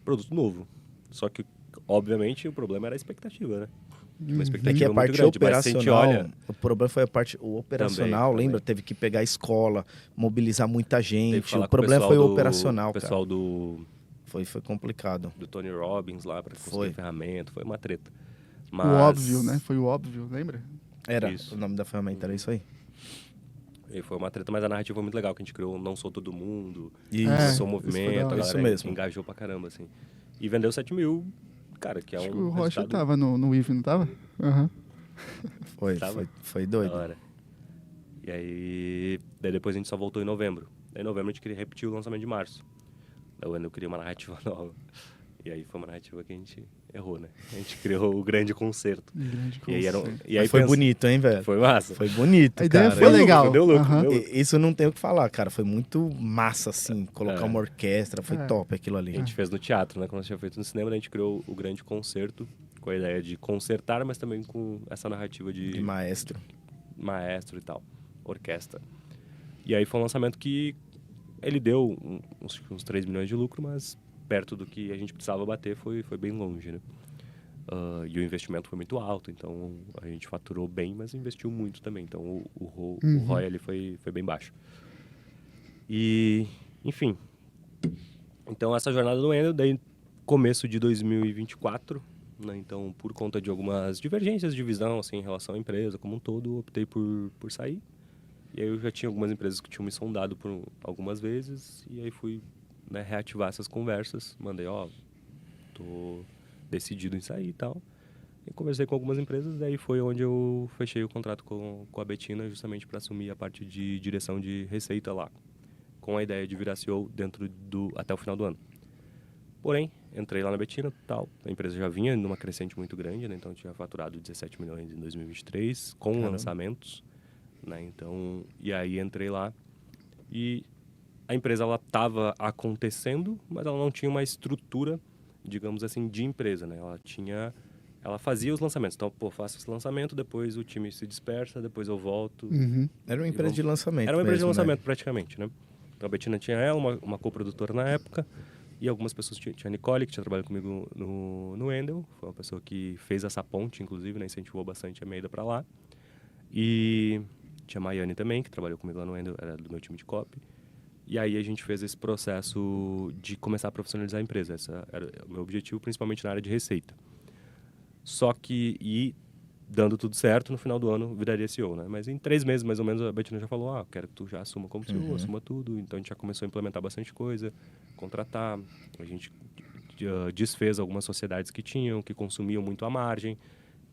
Produto novo. Só que, obviamente, o problema era a expectativa, né? Tinha uma
É que
expectativa
a
muito
parte
grande, mas se a gente
operacional,
olha...
o problema foi a parte operacional,
Também.
lembra? Teve que pegar a escola, mobilizar muita
Teve que
gente.
falar
O
com
problema foi o
o
operacional,
pessoal
cara. Foi complicado.
do Tony Robbins lá para conseguir
Foi.
a ferramenta, foi uma treta.
O óbvio, né? Foi o óbvio, lembra?
Era,
Isso.
o nome da ferramenta era isso aí.
E foi uma treta, mas a narrativa foi muito legal, que a gente criou Não Sou Todo Mundo,
Isso.
começou o
isso foi da
movimento, a
hora.
galera
Isso mesmo.
engajou pra caramba, assim. E vendeu 7 mil, cara, que é
Acho que
um
o Rocha
resultado
tava no IF, não tava? Aham.
Foi
da
doido.
hora. E aí, daí depois a gente só voltou em novembro. Daí em novembro a gente queria repetir o lançamento de março. Daí eu queria uma narrativa nova. E aí foi uma narrativa que a gente errou, né? A gente criou o grande concerto.
Grande
E aí,
conceito.
e aí
Foi
pensa-
bonito, hein, velho?
Foi massa.
Foi bonito,
A ideia
cara.
foi legal.
Deu lucro,
Aham.
deu lucro.
Isso não tem o que falar, cara. Foi muito massa, assim. Colocar
É.
uma orquestra, foi
É.
top aquilo ali.
A gente fez no teatro, né? Quando a gente tinha feito no cinema, daí a gente criou o grande concerto, com a ideia de concertar, mas também com essa narrativa
De
de
maestro.
maestro e tal, orquestra. E aí foi um lançamento que ele deu uns 3 milhões de lucro, mas perto do que a gente precisava bater foi bem longe, né? E o investimento foi muito alto, então a gente faturou bem, mas investiu muito também. Então o ROI ali foi bem baixo. E, enfim. Então essa jornada do Wendel, daí começo de 2024, né? Então por conta de algumas divergências de visão assim, em relação à empresa como um todo, optei por sair. E aí eu já tinha algumas empresas que tinham me sondado por algumas vezes, e aí fui, né, reativar essas conversas. Mandei, tô decidido em sair e tal. E conversei com algumas empresas, daí foi onde eu fechei o contrato com a Betina, justamente para assumir a parte de direção de receita lá, com a ideia de virar CEO até o final do ano. Porém, entrei lá na Betina e tal, a empresa já vinha numa crescente muito grande, né? Então tinha faturado 17 milhões em 2023, com
Caramba.
lançamentos, né? Então, e aí entrei lá e a empresa ela estava acontecendo, mas ela não tinha uma estrutura, digamos assim, de empresa, né? Ela fazia os lançamentos. Então, faço esse lançamento, depois o time se dispersa, depois eu volto.
Uhum.
Era uma
E
empresa
vamos-
de lançamento.
Era uma empresa de
mesmo,
lançamento,
né?
praticamente, né? Então a Betina tinha ela, uma coprodutora na época, e algumas pessoas. Tinha a Nicole, que tinha trabalhado comigo no Wendel, foi uma pessoa que fez essa ponte, inclusive, né? Incentivou bastante a minha ida pra lá. E tinha a Maiane também, que trabalhou comigo lá no Wendel, era do meu time de copy. E aí a gente fez esse processo de começar a profissionalizar a empresa. Esse era o meu objetivo, principalmente na área de receita. Só que, dando tudo certo, no final do ano viraria CEO, né? Mas em 3 meses, mais ou menos, a Betina já falou, quero que tu já assuma como CEO, assuma tudo. Então a gente já começou a implementar bastante coisa, contratar. A gente desfez algumas sociedades que consumiam muito a margem.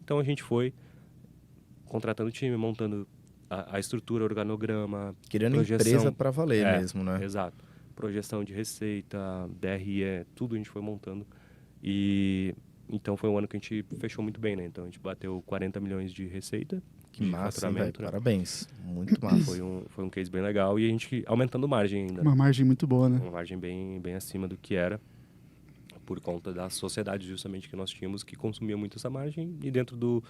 Então a gente foi contratando o time, montando a estrutura, organograma,
Criando
projeção.
empresa pra valer mesmo, né?
Exato. Projeção de receita, DRE, tudo a gente foi montando. E então foi um ano que a gente fechou muito bem, né? Então a gente bateu 40 milhões de receita.
Que
de
massa, hein, velho?
faturamento, né?
Parabéns. Muito massa.
Foi um case bem legal e a gente aumentando margem ainda.
Uma margem muito boa, né?
Uma margem bem acima do que era, por conta das sociedades justamente que nós tínhamos que consumia muito essa margem, e dentro do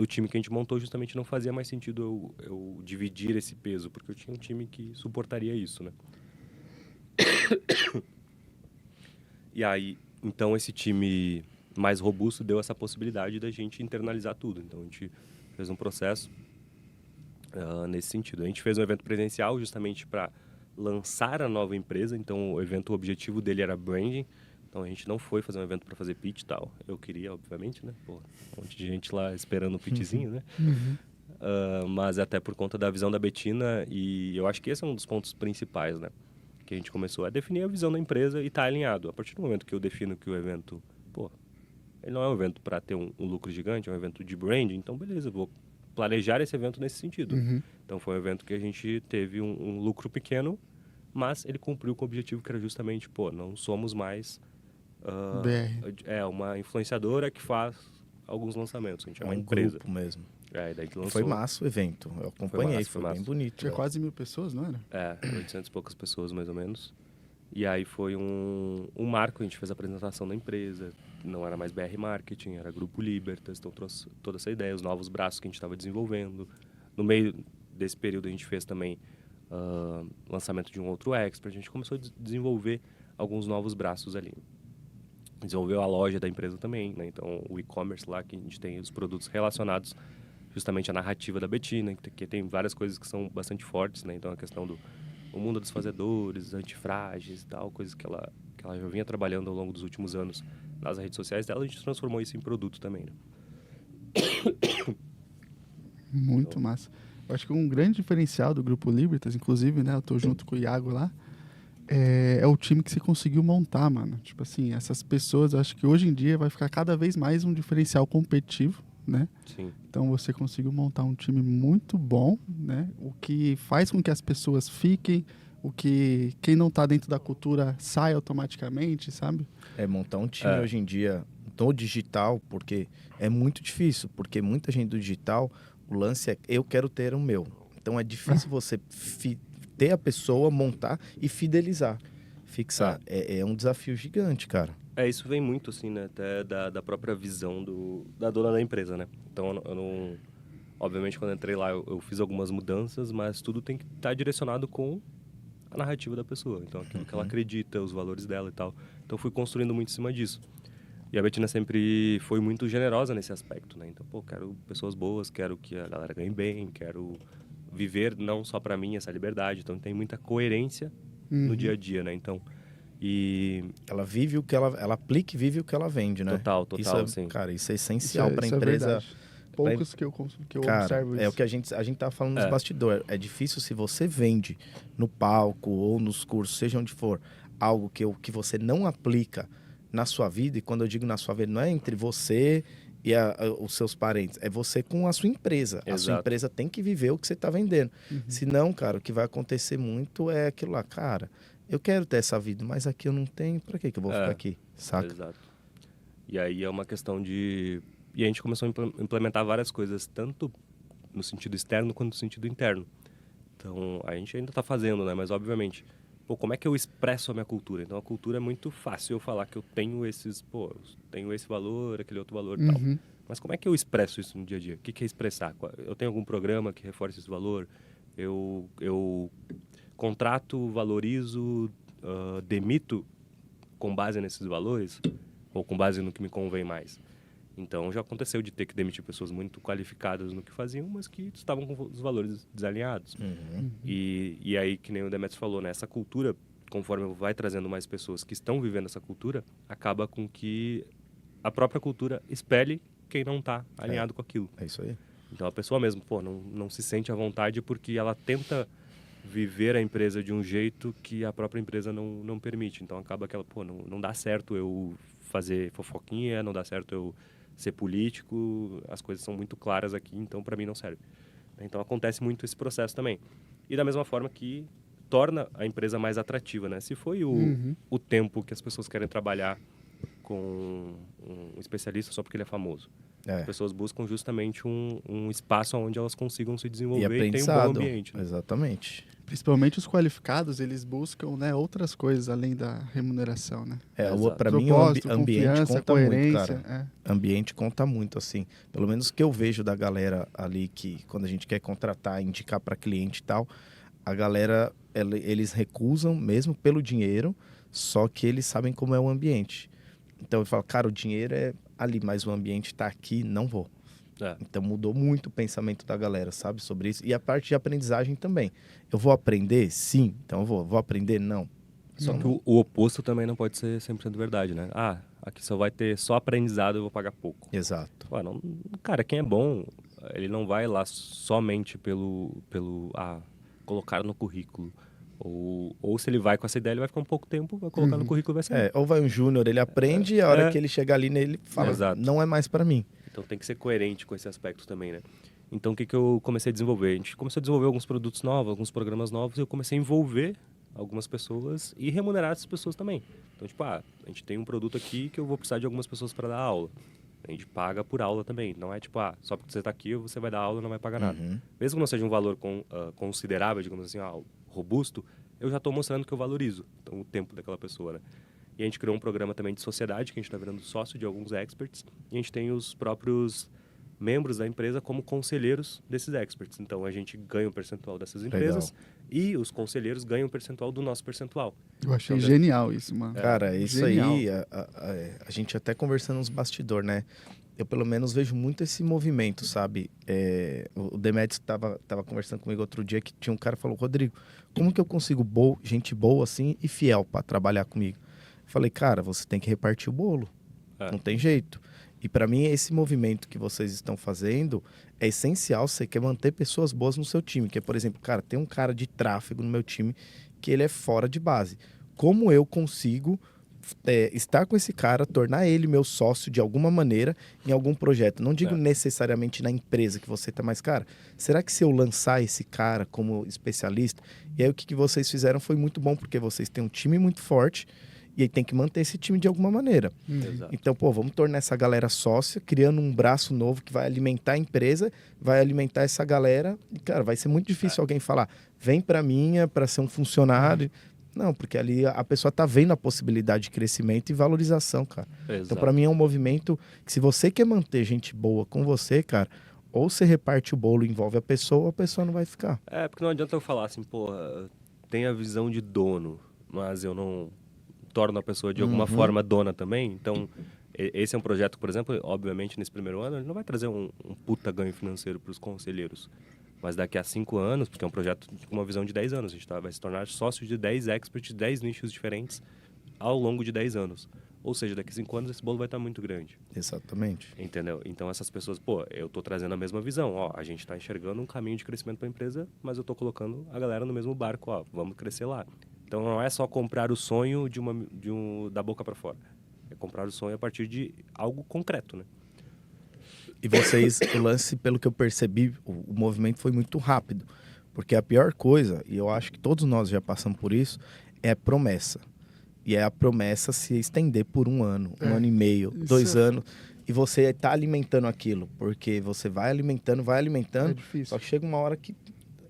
time que a gente montou justamente não fazia mais sentido eu dividir esse peso, porque eu tinha um time que suportaria isso, né? E aí, então esse time mais robusto deu essa possibilidade da gente internalizar tudo. Então a gente fez um processo nesse sentido. A gente fez um evento presencial justamente para lançar a nova empresa. Então o objetivo dele era branding. Então a gente não foi fazer um evento para fazer pitch e tal. Eu queria, obviamente, né? Um monte de gente lá esperando o pitchzinho, né? Mas até por conta da visão da Betina, e eu acho que esse é um dos pontos principais, né? Que a gente começou a definir a visão da empresa e tá alinhado. A partir do momento que eu defino que o evento, ele não é um evento para ter um lucro gigante, é um evento de branding, então beleza, eu vou planejar esse evento nesse sentido. Então foi um evento que a gente teve um lucro pequeno, mas ele cumpriu com o objetivo que era justamente, não somos mais
BR.
uma influenciadora que faz alguns lançamentos, a gente é uma
um
empresa.
grupo mesmo.
Daí que lançou,
Foi massa o evento. Eu acompanhei,
massa,
foi
foi
bem
massa.
bonito.
Tinha
velho.
quase 1.000 pessoas, não era?
800 e poucas pessoas mais ou menos. E aí foi um marco, a gente fez a apresentação da empresa, não era mais BR Marketing, era Grupo Libertas, então trouxe toda essa ideia, os novos braços que a gente estava desenvolvendo. No meio desse período a gente fez também lançamento de um outro expert, a gente começou a desenvolver alguns novos braços ali. desenvolveu a loja da empresa também, né? Então, o e-commerce lá, que a gente tem os produtos relacionados justamente à narrativa da Betina, que tem várias coisas que são bastante fortes, né? Então, a questão do o mundo dos fazedores, antifrágeis e tal, coisas que ela já vinha trabalhando ao longo dos últimos anos nas redes sociais dela, a gente transformou isso em produto também, né?
Muito massa. Eu acho que um grande diferencial do Grupo Libertas, inclusive, né? Eu tô junto com o Iago lá, é o time que você conseguiu montar, mano. Tipo assim, essas pessoas, eu acho que hoje em dia vai ficar cada vez mais um diferencial competitivo, né?
Sim.
Então você conseguiu montar um time muito bom, né? O que faz com que as pessoas fiquem, o que quem não tá dentro da cultura sai automaticamente, sabe?
Montar um time hoje em dia no digital, porque é muito difícil, porque muita gente do digital, o lance é eu quero ter o meu. Então é difícil você ter a pessoa, montar e fidelizar, fixar. É um desafio gigante, cara.
Isso vem muito, assim, né? Até da própria visão da dona da empresa, né? Então, eu não... Obviamente, quando eu entrei lá, eu fiz algumas mudanças, mas tudo tem que estar direcionado com a narrativa da pessoa. Então, aquilo que ela acredita, os valores dela e tal. Então, eu fui construindo muito em cima disso. E a Betina sempre foi muito generosa nesse aspecto, né? Então, quero pessoas boas, quero que a galera ganhe bem, quero viver não só para mim essa liberdade. Então, tem muita coerência no dia a dia, né? Então... E
ela vive o que ela aplica e vive o que ela vende, né?
Total,
isso
sim.
Cara, isso é essencial para a
isso
empresa.
É verdade. Poucos que eu
cara,
observo isso.
É o que a gente tá falando nos bastidores. É difícil se você vende no palco ou nos cursos, seja onde for, algo que você não aplica na sua vida. E quando eu digo na sua vida, não é entre você e os seus parentes, é você com a sua empresa.
Exato.
A sua empresa tem que viver o que você está vendendo. Senão, cara, o que vai acontecer muito é aquilo lá, cara. Eu quero ter essa vida, mas aqui eu não tenho. Pra que eu vou ficar aqui? Saca?
Exato. E aí é uma questão de... E a gente começou a implementar várias coisas, tanto no sentido externo quanto no sentido interno. Então, a gente ainda está fazendo, né? Mas, obviamente, como é que eu expresso a minha cultura? Então, a cultura é muito fácil eu falar que eu tenho eu tenho esse valor, aquele outro valor e tal. Mas como é que eu expresso isso no dia a dia? O que é expressar? Eu tenho algum programa que reforce esse valor? Eu contrato, valorizo, demito com base nesses valores ou com base no que me convém mais. Então já aconteceu de ter que demitir pessoas muito qualificadas no que faziam, mas que estavam com os valores desalinhados. E aí, que nem o Demetrios falou, né, essa cultura, conforme vai trazendo mais pessoas que estão vivendo essa cultura, acaba com que a própria cultura espelhe quem não está alinhado com aquilo.
É isso aí.
Então a pessoa mesmo, não se sente à vontade porque ela tenta viver a empresa de um jeito que a própria empresa não permite. Então acaba que ela, não dá certo eu fazer fofoquinha, não dá certo eu ser político, as coisas são muito claras aqui, então para mim não serve. Então acontece muito esse processo também. E da mesma forma que torna a empresa mais atrativa, né? Se foi o tempo que as pessoas querem trabalhar com um especialista só porque ele é famoso. As pessoas buscam justamente um espaço onde elas consigam se desenvolver e ter um bom ambiente.
Né? Exatamente.
Principalmente os qualificados, eles buscam, né, outras coisas além da remuneração, né?
Para mim, o ambiente conta muito, cara. Ambiente conta muito, assim. Pelo menos o que eu vejo da galera ali, que quando a gente quer contratar, indicar para cliente e tal, a galera, eles recusam mesmo pelo dinheiro, só que eles sabem como é o ambiente. Então, eu falo, cara, o dinheiro é ali, mas o ambiente está aqui, não vou. Então, mudou muito o pensamento da galera, sabe, sobre isso. E a parte de aprendizagem também. Eu vou aprender? Sim. Então, eu vou aprender? Não.
Só que o oposto também não pode ser 100% verdade, né? Aqui só vai ter só aprendizado, eu vou pagar pouco.
Exato.
Cara, quem é bom, ele não vai lá somente pelo colocar no currículo. Ou se ele vai com essa ideia, ele vai ficar um pouco tempo, vai colocar no currículo e vai sair.
Ou vai um júnior, ele aprende e a hora que ele chegar ali nele, fala, não é mais para mim.
Então tem que ser coerente com esse aspecto também, né? Então o que eu comecei a desenvolver? A gente começou a desenvolver alguns produtos novos, alguns programas novos, e eu comecei a envolver algumas pessoas e remunerar essas pessoas também. Então, tipo, a gente tem um produto aqui que eu vou precisar de algumas pessoas para dar aula. A gente paga por aula também. Não é tipo, só porque você está aqui, você vai dar aula e não vai pagar nada. Mesmo que não seja um valor considerável, digamos assim, robusto, eu já estou mostrando que eu valorizo o tempo daquela pessoa, né? E a gente criou um programa também de sociedade, que a gente está virando sócio de alguns experts. E a gente tem os próprios membros da empresa como conselheiros desses experts. Então, a gente ganha um percentual dessas empresas e os conselheiros ganham um percentual do nosso percentual.
Eu achei
Então,
genial isso, mano.
Cara, isso
Genial.
aí, a gente até conversando nos bastidores, né? Eu, pelo menos, vejo muito esse movimento, sabe? O Demetrius tava conversando comigo outro dia que tinha um cara que falou, Rodrigo, como que eu consigo gente boa assim e fiel para trabalhar comigo? Eu falei, cara, você tem que repartir o bolo. Não tem jeito. E para mim, esse movimento que vocês estão fazendo é essencial se você quer manter pessoas boas no seu time. Que é, por exemplo, cara, tem um cara de tráfego no meu time que ele é fora de base. Como eu consigo estar com esse cara, tornar ele meu sócio de alguma maneira em algum projeto? Não digo necessariamente na empresa que você tá, mas, cara, será que se eu lançar esse cara como especialista? E aí o que vocês fizeram foi muito bom, porque vocês têm um time muito forte e aí tem que manter esse time de alguma maneira.
Exato.
Então, pô, vamos tornar essa galera sócia, criando um braço novo que vai alimentar a empresa, vai alimentar essa galera. E, cara, vai ser muito difícil alguém falar, vem pra minha, pra ser um funcionário. Não, porque ali a pessoa tá vendo a possibilidade de crescimento e valorização, cara.
Exato.
Então, pra mim, é um movimento que se você quer manter gente boa com você, cara, ou você reparte o bolo e envolve a pessoa não vai ficar.
Porque não adianta eu falar assim, pô, tem a visão de dono, mas eu não torno a pessoa de alguma forma dona também. Então, esse é um projeto, por exemplo, obviamente nesse primeiro ano, ele não vai trazer um puta ganho financeiro para os conselheiros. Mas daqui a 5 anos, porque é um projeto com uma visão de 10 anos, a gente vai se tornar sócio de 10 experts, de 10 nichos diferentes ao longo de 10 anos. Ou seja, daqui a 5 anos esse bolo vai estar muito grande.
Exatamente.
Entendeu? Então essas pessoas, pô, eu tô trazendo a mesma visão. Ó, a gente tá enxergando um caminho de crescimento para a empresa, mas eu tô colocando a galera no mesmo barco, ó, vamos crescer lá. Então não é só comprar o sonho da boca para fora. É comprar o sonho a partir de algo concreto, né?
E vocês, o lance, pelo que eu percebi, o movimento foi muito rápido. Porque a pior coisa, e eu acho que todos nós já passamos por isso, é a promessa. E é a promessa se estender por 1 ano, 1 ano e meio, 2 anos. E você está alimentando aquilo. Porque você vai alimentando.
É difícil.
Só que chega uma hora que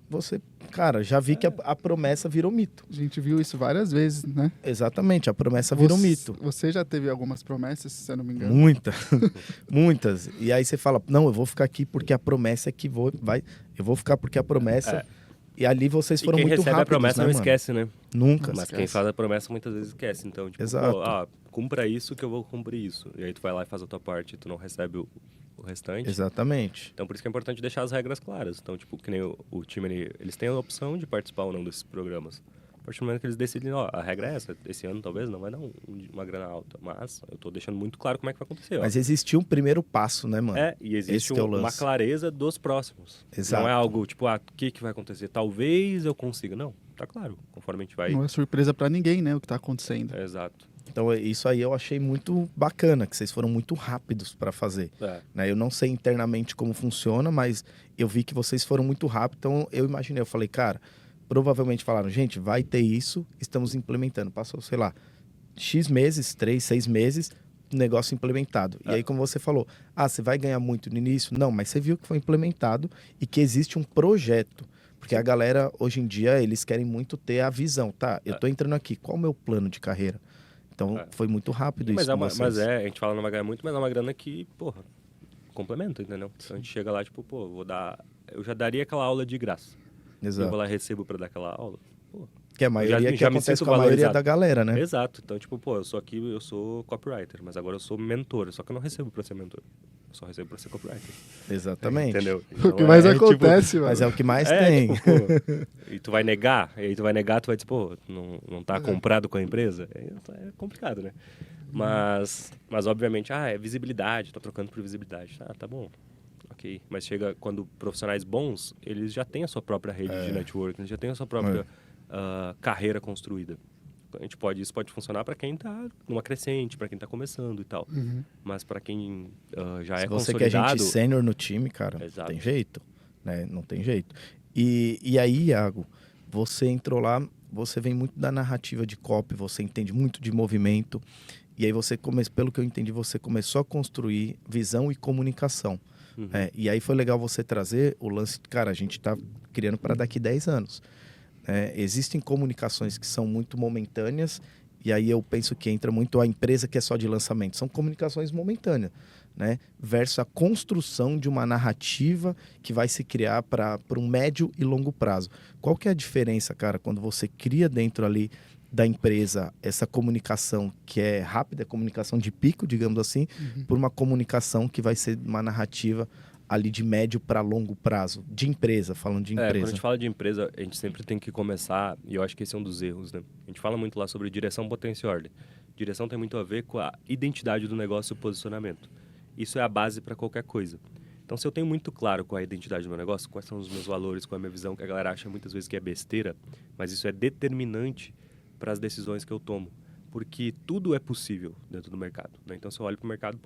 você... Cara, já vi que a promessa virou mito.
A gente viu isso várias vezes, né?
Exatamente, a promessa virou mito.
Você já teve algumas promessas, se eu não me engano?
Muitas. E aí você fala, não, eu vou ficar aqui porque a promessa é que eu vou ficar porque a promessa... E ali vocês foram muito rápidos,
quem recebe a promessa
né,
não
mano?
esquece, né?
Nunca.
Mas quem faz a promessa muitas vezes esquece. Então, tipo,
Exato.
pô, cumpra isso que eu vou cumprir isso. E aí tu vai lá e faz a tua parte e tu não recebe o restante.
Exatamente.
Então, por isso que é importante deixar as regras claras. Então, tipo, que nem o time, eles têm a opção de participar ou não desses programas. A partir do momento que eles decidem, ó, a regra é essa, esse ano talvez não vai dar uma grana alta, mas eu tô deixando muito claro como é que vai acontecer.
Mas existiu um primeiro passo, né, mano?
E existe
Esse que é o
uma
lance.
clareza dos próximos.
Exato.
Não é algo, tipo, o que vai acontecer? Talvez eu consiga. Não, tá claro, conforme a gente vai...
Não é surpresa pra ninguém, né, o que tá acontecendo.
Exato.
Então, isso aí eu achei muito bacana, que vocês foram muito rápidos para fazer. Né? Eu não sei internamente como funciona, mas eu vi que vocês foram muito rápidos. Então, eu imaginei, eu falei, cara, provavelmente falaram, gente, vai ter isso, estamos implementando. Passou, sei lá, X meses, 3, 6 meses, negócio implementado. E aí, como você falou, você vai ganhar muito no início? Não, mas você viu que foi implementado e que existe um projeto. Porque a galera, hoje em dia, eles querem muito ter a visão. Tá, eu tô entrando aqui, qual é o meu plano de carreira? Então, foi muito rápido isso.
A gente fala não vai ganhar muito, mas é uma grana que, porra, complementa, entendeu? Então a gente chega lá, tipo, pô, eu já daria aquela aula de graça.
Exato.
Eu vou lá e recebo pra dar aquela aula. Pô,
que é a maioria que
já me
acontece
sinto
com a maioria
valorizado.
da galera, né?
Exato. Então, tipo, pô, eu sou copywriter, mas agora eu sou mentor. Só que eu não recebo pra ser mentor. Eu só recebo pra ser copywriter.
Exatamente.
Entendeu?
O que mais
tipo,
acontece, mano.
Mas é o que mais tem.
Tipo, pô, e tu vai negar, tu vai dizer, pô, não tá comprado com a empresa. É complicado, né? Mas obviamente, é visibilidade, tô trocando por visibilidade. Tá bom. Ok. Mas chega quando profissionais bons, eles já têm a sua própria rede de network, eles já têm a sua própria carreira construída. Isso pode funcionar para quem tá numa crescente, para quem tá começando e tal. Mas para quem já é
consolidado... Se você quer gente sênior no time, cara, não tem jeito. Né? Não tem jeito. E aí, Iago, você entrou lá, você vem muito da narrativa de copy, você entende muito de movimento. E aí você pelo que eu entendi, você começou a construir visão e comunicação. E aí foi legal você trazer o lance, cara, a gente tá criando para daqui 10 anos. Existem comunicações que são muito momentâneas, e aí eu penso que entra muito a empresa que é só de lançamento. São comunicações momentâneas. né, versus a construção de uma narrativa que vai se criar para um médio e longo prazo. Qual que é a diferença, cara, quando você cria dentro ali da empresa essa comunicação que é rápida, comunicação de pico, digamos assim, por uma comunicação que vai ser uma narrativa ali de médio para longo prazo, de empresa, falando de
Quando a
empresa.
gente fala de empresa, a gente sempre tem que começar, e eu acho que esse é um dos erros, né? A gente fala muito lá sobre direção, potência e ordem. Direção tem muito a ver com a identidade do negócio e o posicionamento. Isso é a base para qualquer coisa. Então, se eu tenho muito claro qual é a identidade do meu negócio, quais são os meus valores, qual é a minha visão, que a galera acha muitas vezes que é besteira, mas isso é determinante para as decisões que eu tomo. Porque tudo é possível dentro do mercado, né? Então, se eu olho para o mercado,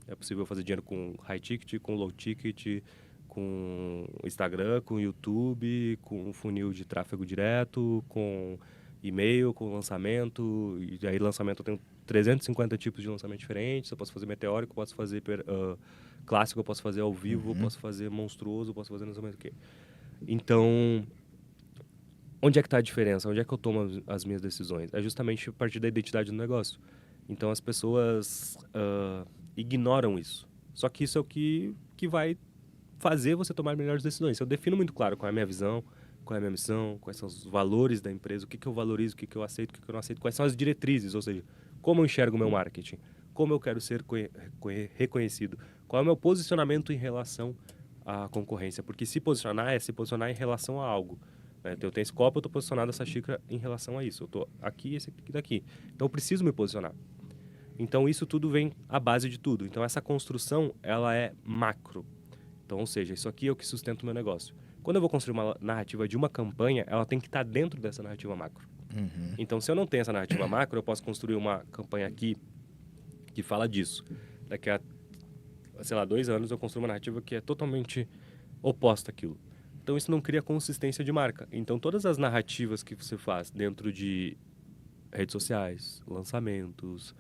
é possível fazer dinheiro com high ticket, com low ticket, com Instagram, com YouTube, com funil de tráfego direto, com e-mail, com lançamento. E aí, lançamento, eu tenho 350 tipos de lançamento diferentes. Eu posso fazer meteórico, posso fazer clássico, eu posso fazer ao vivo, posso fazer monstruoso, posso fazer não sei mais o quê. Então, onde é que está a diferença? Onde é que eu tomo as minhas decisões? É justamente a partir da identidade do negócio. Então, as pessoas ignoram isso. Só que isso é o que vai fazer você tomar melhores decisões. Se eu defino muito claro qual é a minha visão, qual é a minha missão, quais são os valores da empresa, o que eu valorizo, o que eu aceito, o que eu não aceito, quais são as diretrizes, ou seja, como eu enxergo o meu marketing, como eu quero ser reconhecido, qual é o meu posicionamento em relação à concorrência. Porque se posicionar é se posicionar em relação a algo. Né? Então, eu tenho esse copo, eu estou posicionado essa xícara em relação a isso. Eu estou aqui, esse aqui daqui. Então, eu preciso me posicionar. Então, isso tudo vem à base de tudo. Então, essa construção, ela é macro. Então, ou seja, isso aqui é o que sustenta o meu negócio. Quando eu vou construir uma narrativa de uma campanha, ela tem que estar dentro dessa narrativa macro. Então, se eu não tenho essa narrativa macro, eu posso construir uma campanha aqui que fala disso. Daqui a, 2 anos, eu construo uma narrativa que é totalmente oposta àquilo. Então, isso não cria consistência de marca. Então, todas as narrativas que você faz dentro de redes sociais, lançamentos,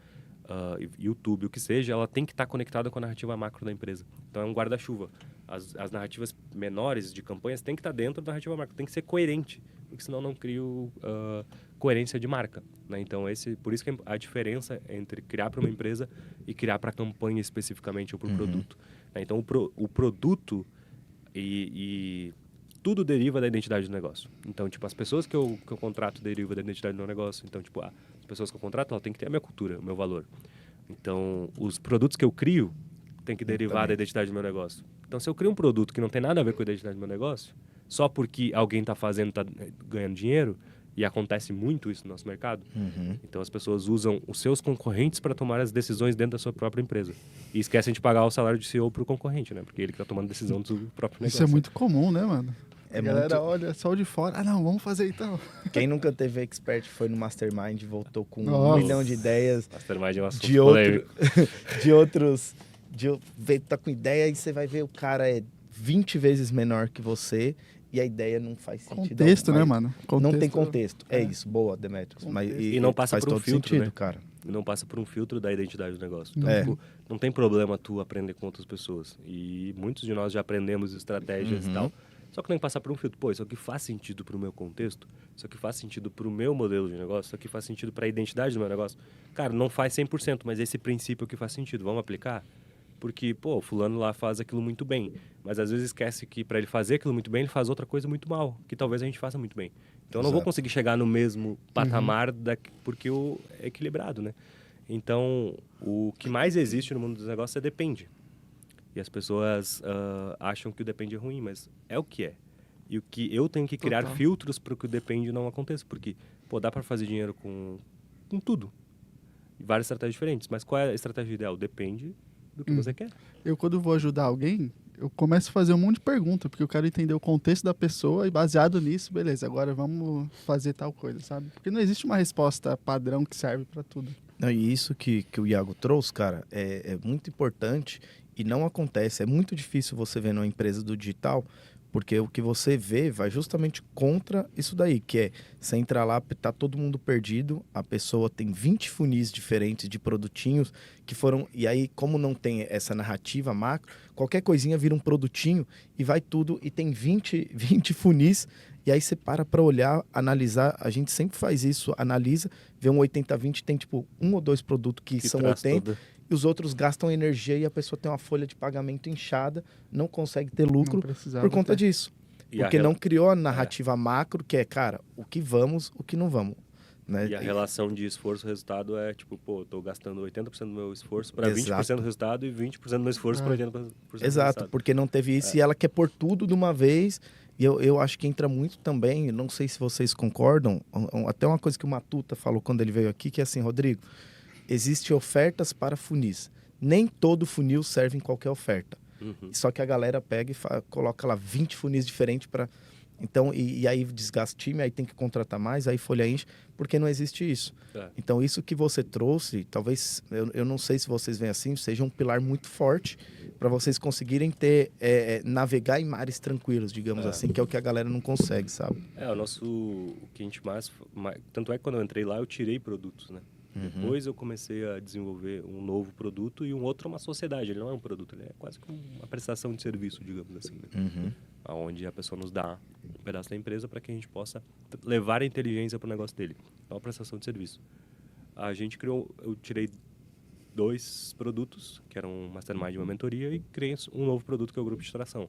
YouTube, o que seja, ela tem que estar conectada com a narrativa macro da empresa. Então, é um guarda-chuva. As narrativas menores de campanhas têm que estar dentro da narrativa macro, tem que ser coerente, porque senão não crio coerência de marca. Né? Então, por isso que a diferença entre criar para uma empresa e criar para a campanha especificamente ou para o produto. Né? Então, o produto e tudo deriva da identidade do negócio. Então, tipo, as pessoas que eu contrato derivam da identidade do meu negócio. Então, tipo, as pessoas que eu contrato, ela tem que ter a minha cultura, o meu valor. Então, os produtos que eu crio tem que derivar da identidade do meu negócio. Então, se eu crio um produto que não tem nada a ver com a identidade do meu negócio, só porque alguém está fazendo, está ganhando dinheiro, e acontece muito isso no nosso mercado, então as pessoas usam os seus concorrentes para tomar as decisões dentro da sua própria empresa. E esquecem de pagar o salário de CEO para o concorrente, né? Porque ele que está tomando decisão do seu próprio negócio.
Isso é muito comum, né, mano?
É
a galera
muito...
olha só de fora. Não, vamos fazer então.
Quem nunca teve expert foi no Mastermind e voltou com
Nossa.
1 milhão de ideias.
Mastermind é um assunto
de outros. Tá com ideia e você vai ver o cara é 20 vezes menor que você e a ideia não faz sentido.
Contexto, né, mano?
Não tem contexto. É isso, boa, Demetrius.
E não passa
faz
por um
todo
filtro,
sentido,
né?
cara.
E não passa por um filtro da identidade do negócio. Então, tipo, não tem problema tu aprender com outras pessoas. E muitos de nós já aprendemos estratégias e tal. Só que tem que passar por um filtro. Pô, isso aqui faz sentido pro meu contexto? Isso aqui faz sentido pro meu modelo de negócio? Isso aqui faz sentido pra identidade do meu negócio? Cara, não faz 100%, mas esse princípio que faz sentido. Vamos aplicar? Porque, pô, o fulano lá faz aquilo muito bem. Mas às vezes esquece que para ele fazer aquilo muito bem, ele faz outra coisa muito mal. Que talvez a gente faça muito bem. Então eu não vou conseguir chegar no mesmo patamar porque é equilibrado, né? Então, o que mais existe no mundo dos negócios é depende. E as pessoas acham que o depende é ruim, mas é o que é. E o que eu tenho que criar filtros para que o depende não aconteça. Porque, pô, dá para fazer dinheiro com tudo. Várias estratégias diferentes. Mas qual é a estratégia ideal? Depende do que você quer.
Eu, quando vou ajudar alguém, eu começo a fazer um monte de perguntas, porque eu quero entender o contexto da pessoa e baseado nisso, beleza, agora vamos fazer tal coisa, sabe? Porque não existe uma resposta padrão que serve para tudo.
Não, e isso que o Iago trouxe, cara, é muito importante e não acontece. É muito difícil você ver numa empresa do digital, porque o que você vê vai justamente contra isso daí, que é você entrar lá, tá todo mundo perdido, a pessoa tem 20 funis diferentes de produtinhos que foram... E aí, como não tem essa narrativa macro, qualquer coisinha vira um produtinho e vai tudo, e tem 20 funis, e aí você para olhar, analisar, a gente sempre faz isso, analisa, vê um 80-20, tem tipo 1 ou 2 produtos que são 80, e os outros gastam energia e a pessoa tem uma folha de pagamento inchada, não consegue ter lucro
Não precisava
por conta
ter.
disso.
E a
Porque
rela-
não criou a narrativa macro, que é, cara, o que vamos, o que não vamos. Né?
E a relação de esforço-resultado é tipo, pô, tô gastando 80% do meu esforço para 20% do resultado e 20% do meu esforço para 80% do
Exato,
resultado.
porque não teve isso e ela quer pôr tudo de uma vez. E eu acho que entra muito também, não sei se vocês concordam, até uma coisa que o Matuta falou quando ele veio aqui, que é assim, Rodrigo, existem ofertas para funis. Nem todo funil serve em qualquer oferta.
Uhum.
Só que a galera pega e coloca lá 20 funis diferentes para... Então, e aí desgasta o time, aí tem que contratar mais, aí folha enche, porque não existe isso.
É.
Então, isso que você trouxe, talvez, eu não sei se vocês veem assim, seja um pilar muito forte para vocês conseguirem ter, navegar em mares tranquilos, digamos assim, que é o que a galera não consegue, sabe?
O que a gente tanto é que quando eu entrei lá, eu tirei produtos, né? Depois eu comecei a desenvolver um novo produto e um outro é uma sociedade. Ele não é um produto, ele é quase como uma prestação de serviço, digamos assim, né? Onde a pessoa nos dá um pedaço da empresa para que a gente possa levar a inteligência para o negócio dele. É uma prestação de serviço. Eu tirei 2 produtos, que eram um mastermind e uma mentoria, e criei um novo produto que é o grupo de tração.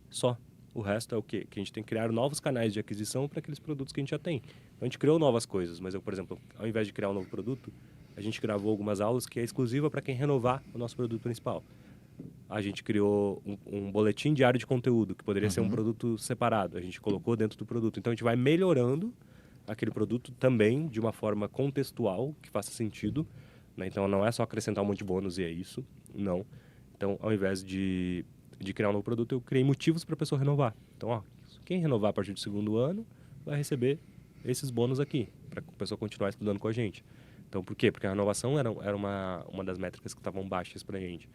Só. O resto é o quê? Que a gente tem que criar novos canais de aquisição para aqueles produtos que a gente já tem. Então, a gente criou novas coisas, mas por exemplo, ao invés de criar um novo produto, a gente gravou algumas aulas que é exclusiva para quem renovar o nosso produto principal. A gente criou um boletim diário de conteúdo, que poderia ser um produto separado. A gente colocou dentro do produto. Então, a gente vai melhorando aquele produto também de uma forma contextual, que faça sentido. Né? Então, não é só acrescentar um monte de bônus e é isso. Não. Então, ao invés de criar um novo produto, eu criei motivos para a pessoa renovar. Então, quem renovar a partir do 2º ano vai receber esses bônus aqui, para a pessoa continuar estudando com a gente. Então, por quê? Porque a renovação era uma das métricas que estavam baixas para a gente.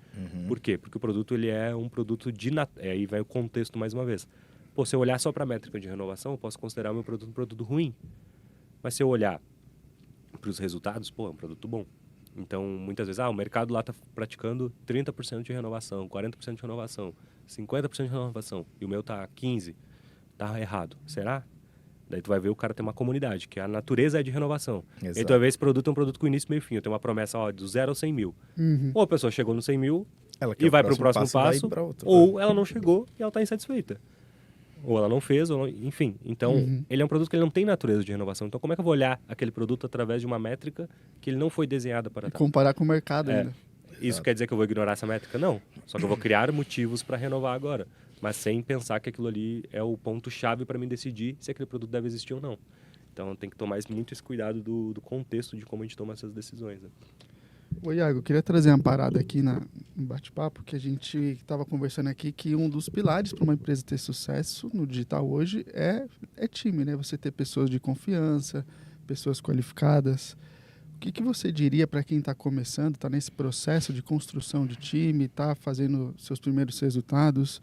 Por quê? Porque o produto ele é um produto aí vai o contexto mais uma vez. Pô, se eu olhar só para a métrica de renovação, eu posso considerar o meu produto um produto ruim. Mas se eu olhar para os resultados, pô, é um produto bom. Então, muitas vezes, o mercado lá está praticando 30% de renovação, 40% de renovação, 50% de renovação, e o meu está 15%. Tá errado. Será? Daí tu vai ver o cara tem uma comunidade, que a natureza é de renovação.
Exato.
E tu vai ver esse produto é um produto com início, meio e fim. Eu tenho uma promessa do 0 ao 100 mil. Ou a pessoa chegou no 100 mil e vai para o próximo passo, ou ela não chegou e ela está insatisfeita. Ou ela não fez, enfim. Então, ele é um produto que ele não tem natureza de renovação. Então, como é que eu vou olhar aquele produto através de uma métrica que ele não foi desenhada para estar?
Comparar com o mercado ainda.
Isso quer dizer que eu vou ignorar essa métrica? Não. Só que eu vou criar motivos para renovar agora. Mas sem pensar que aquilo ali é o ponto-chave para mim decidir se aquele produto deve existir ou não. Então, tem que tomar muito esse cuidado do contexto de como a gente toma essas decisões. Né?
Ô, Iago, eu queria trazer uma parada aqui no bate-papo, que a gente estava conversando aqui, que um dos pilares para uma empresa ter sucesso no digital hoje é time, né? Você ter pessoas de confiança, pessoas qualificadas. O que você diria para quem está começando, está nesse processo de construção de time, está fazendo seus primeiros resultados,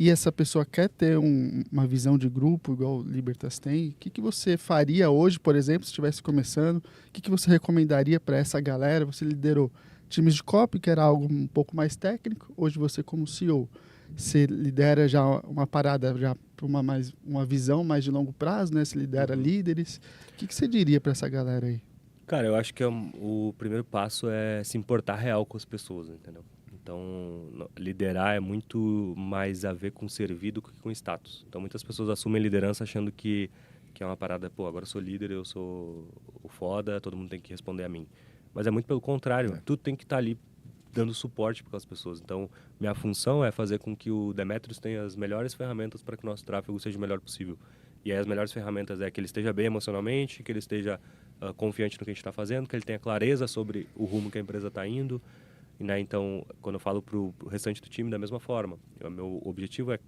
e essa pessoa quer ter uma visão de grupo, igual o Libertas tem? O que você faria hoje, por exemplo, se estivesse começando? O que você recomendaria para essa galera? Você liderou times de copy, que era algo um pouco mais técnico. Hoje você, como CEO, você lidera já uma parada já para uma visão mais de longo prazo, né? Você lidera líderes. O que você diria para essa galera aí?
Cara, eu acho que o primeiro passo é se importar real com as pessoas, entendeu? Então, liderar é muito mais a ver com servir do que com status. Então, muitas pessoas assumem liderança achando que é uma parada, pô, agora eu sou líder, eu sou o foda, todo mundo tem que responder a mim. Mas é muito pelo contrário, tu tem que estar ali dando suporte para as pessoas. Então, minha função é fazer com que o Demetrius tenha as melhores ferramentas para que o nosso tráfego seja o melhor possível. E aí as melhores ferramentas é que ele esteja bem emocionalmente, que ele esteja confiante no que a gente está fazendo, que ele tenha clareza sobre o rumo que a empresa está indo. Né? Então, quando eu falo para o restante do time, da mesma forma. O meu objetivo é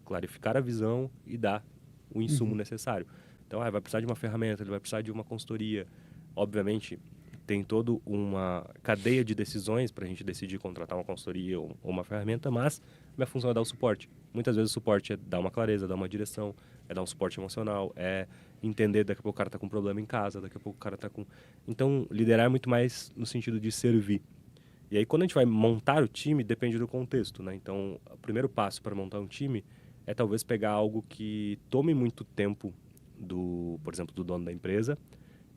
clarificar a visão e dar o insumo necessário. Então, vai precisar de uma ferramenta, ele vai precisar de uma consultoria. Obviamente, tem toda uma cadeia de decisões para a gente decidir contratar uma consultoria ou uma ferramenta, mas minha função é dar o suporte. Muitas vezes o suporte é dar uma clareza, dar uma direção, é dar um suporte emocional, é entender daqui a pouco o cara está com um problema em casa, daqui a pouco o cara está com... Então, liderar é muito mais no sentido de servir. E aí, quando a gente vai montar o time, depende do contexto, né? Então, o primeiro passo para montar um time é talvez pegar algo que tome muito tempo por exemplo, do dono da empresa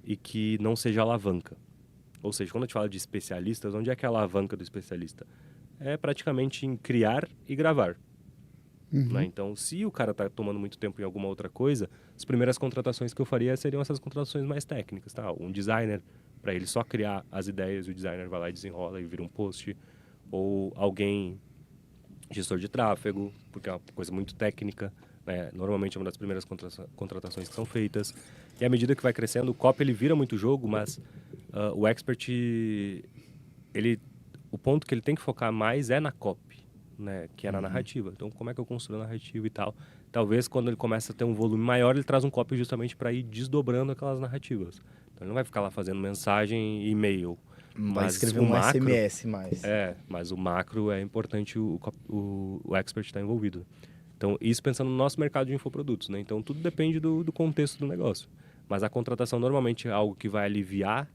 e que não seja alavanca. Ou seja, quando a gente fala de especialistas, onde é que é a alavanca do especialista? É praticamente em criar e gravar. Né? Então, se o cara está tomando muito tempo em alguma outra coisa, as primeiras contratações que eu faria seriam essas contratações mais técnicas. Tá? Um designer, para ele só criar as ideias, e o designer vai lá e desenrola e vira um post. Ou alguém, gestor de tráfego, porque é uma coisa muito técnica. Né? Normalmente é uma das primeiras contratações que são feitas. E à medida que vai crescendo, o copy ele vira muito jogo, mas o expert, o ponto que ele tem que focar mais é na copy, né? Que é na narrativa. Então, como é que eu construo a narrativa e tal? Talvez quando ele começa a ter um volume maior, ele traz um copy justamente para ir desdobrando aquelas narrativas. Então, ele não vai ficar lá fazendo mensagem e e-mail.
Vai escrever um
macro,
SMS mais.
Mas o macro é importante o expert estar envolvido. Então, isso pensando no nosso mercado de infoprodutos, né? Então, tudo depende do contexto do negócio. Mas a contratação normalmente é algo que vai aliviar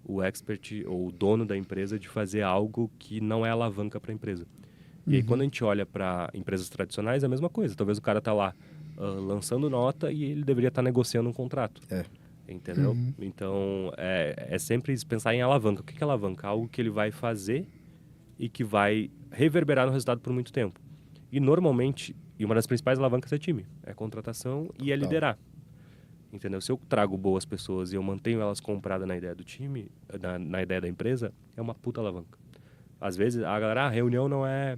o expert ou o dono da empresa de fazer algo que não é alavanca para a empresa. E aí, quando a gente olha para empresas tradicionais, é a mesma coisa. Talvez o cara está lá lançando nota e ele deveria estar negociando um contrato. Entendeu? Então, é sempre pensar em alavanca. O que é alavanca? Algo que ele vai fazer e que vai reverberar no resultado por muito tempo. E normalmente, uma das principais alavancas é time. É contratação e é liderar. Entendeu? Se eu trago boas pessoas e eu mantenho elas compradas na ideia do time, na ideia da empresa, é uma puta alavanca. Às vezes, a galera, reunião não é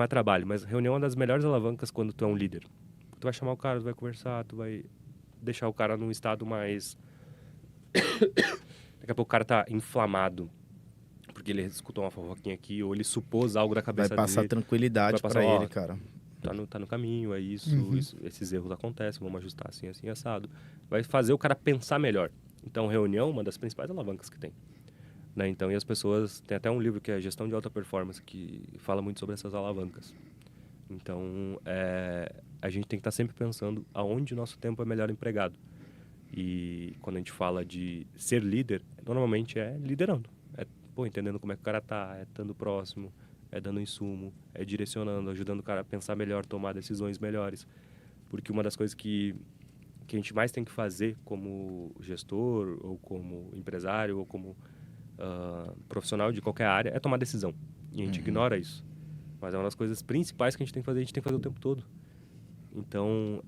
trabalho, mas reunião é uma das melhores alavancas quando tu é um líder. Tu vai chamar o cara, tu vai conversar, tu vai deixar o cara num estado mais... Daqui a pouco o cara tá inflamado, porque ele escutou uma fofoquinha aqui, ou ele supôs algo da cabeça dele.
Vai passar tranquilidade para ele, cara.
Tá no caminho, é isso, esses erros acontecem, vamos ajustar assim, assim, assado. Vai fazer o cara pensar melhor. Então, reunião é uma das principais alavancas que tem. Né? Então, e as pessoas... Tem até um livro que é Gestão de Alta Performance, que fala muito sobre essas alavancas. Então, a gente tem que estar sempre pensando aonde o nosso tempo é melhor empregado. E quando a gente fala de ser líder, normalmente é liderando. Entendendo como é que o cara tá, estando próximo, dando insumo, direcionando, ajudando o cara a pensar melhor, tomar decisões melhores. Porque uma das coisas que a gente mais tem que fazer como gestor, ou como empresário, ou como profissional de qualquer área, é tomar decisão. E a gente ignora isso. Mas é uma das coisas principais que a gente tem que fazer o tempo todo. Então,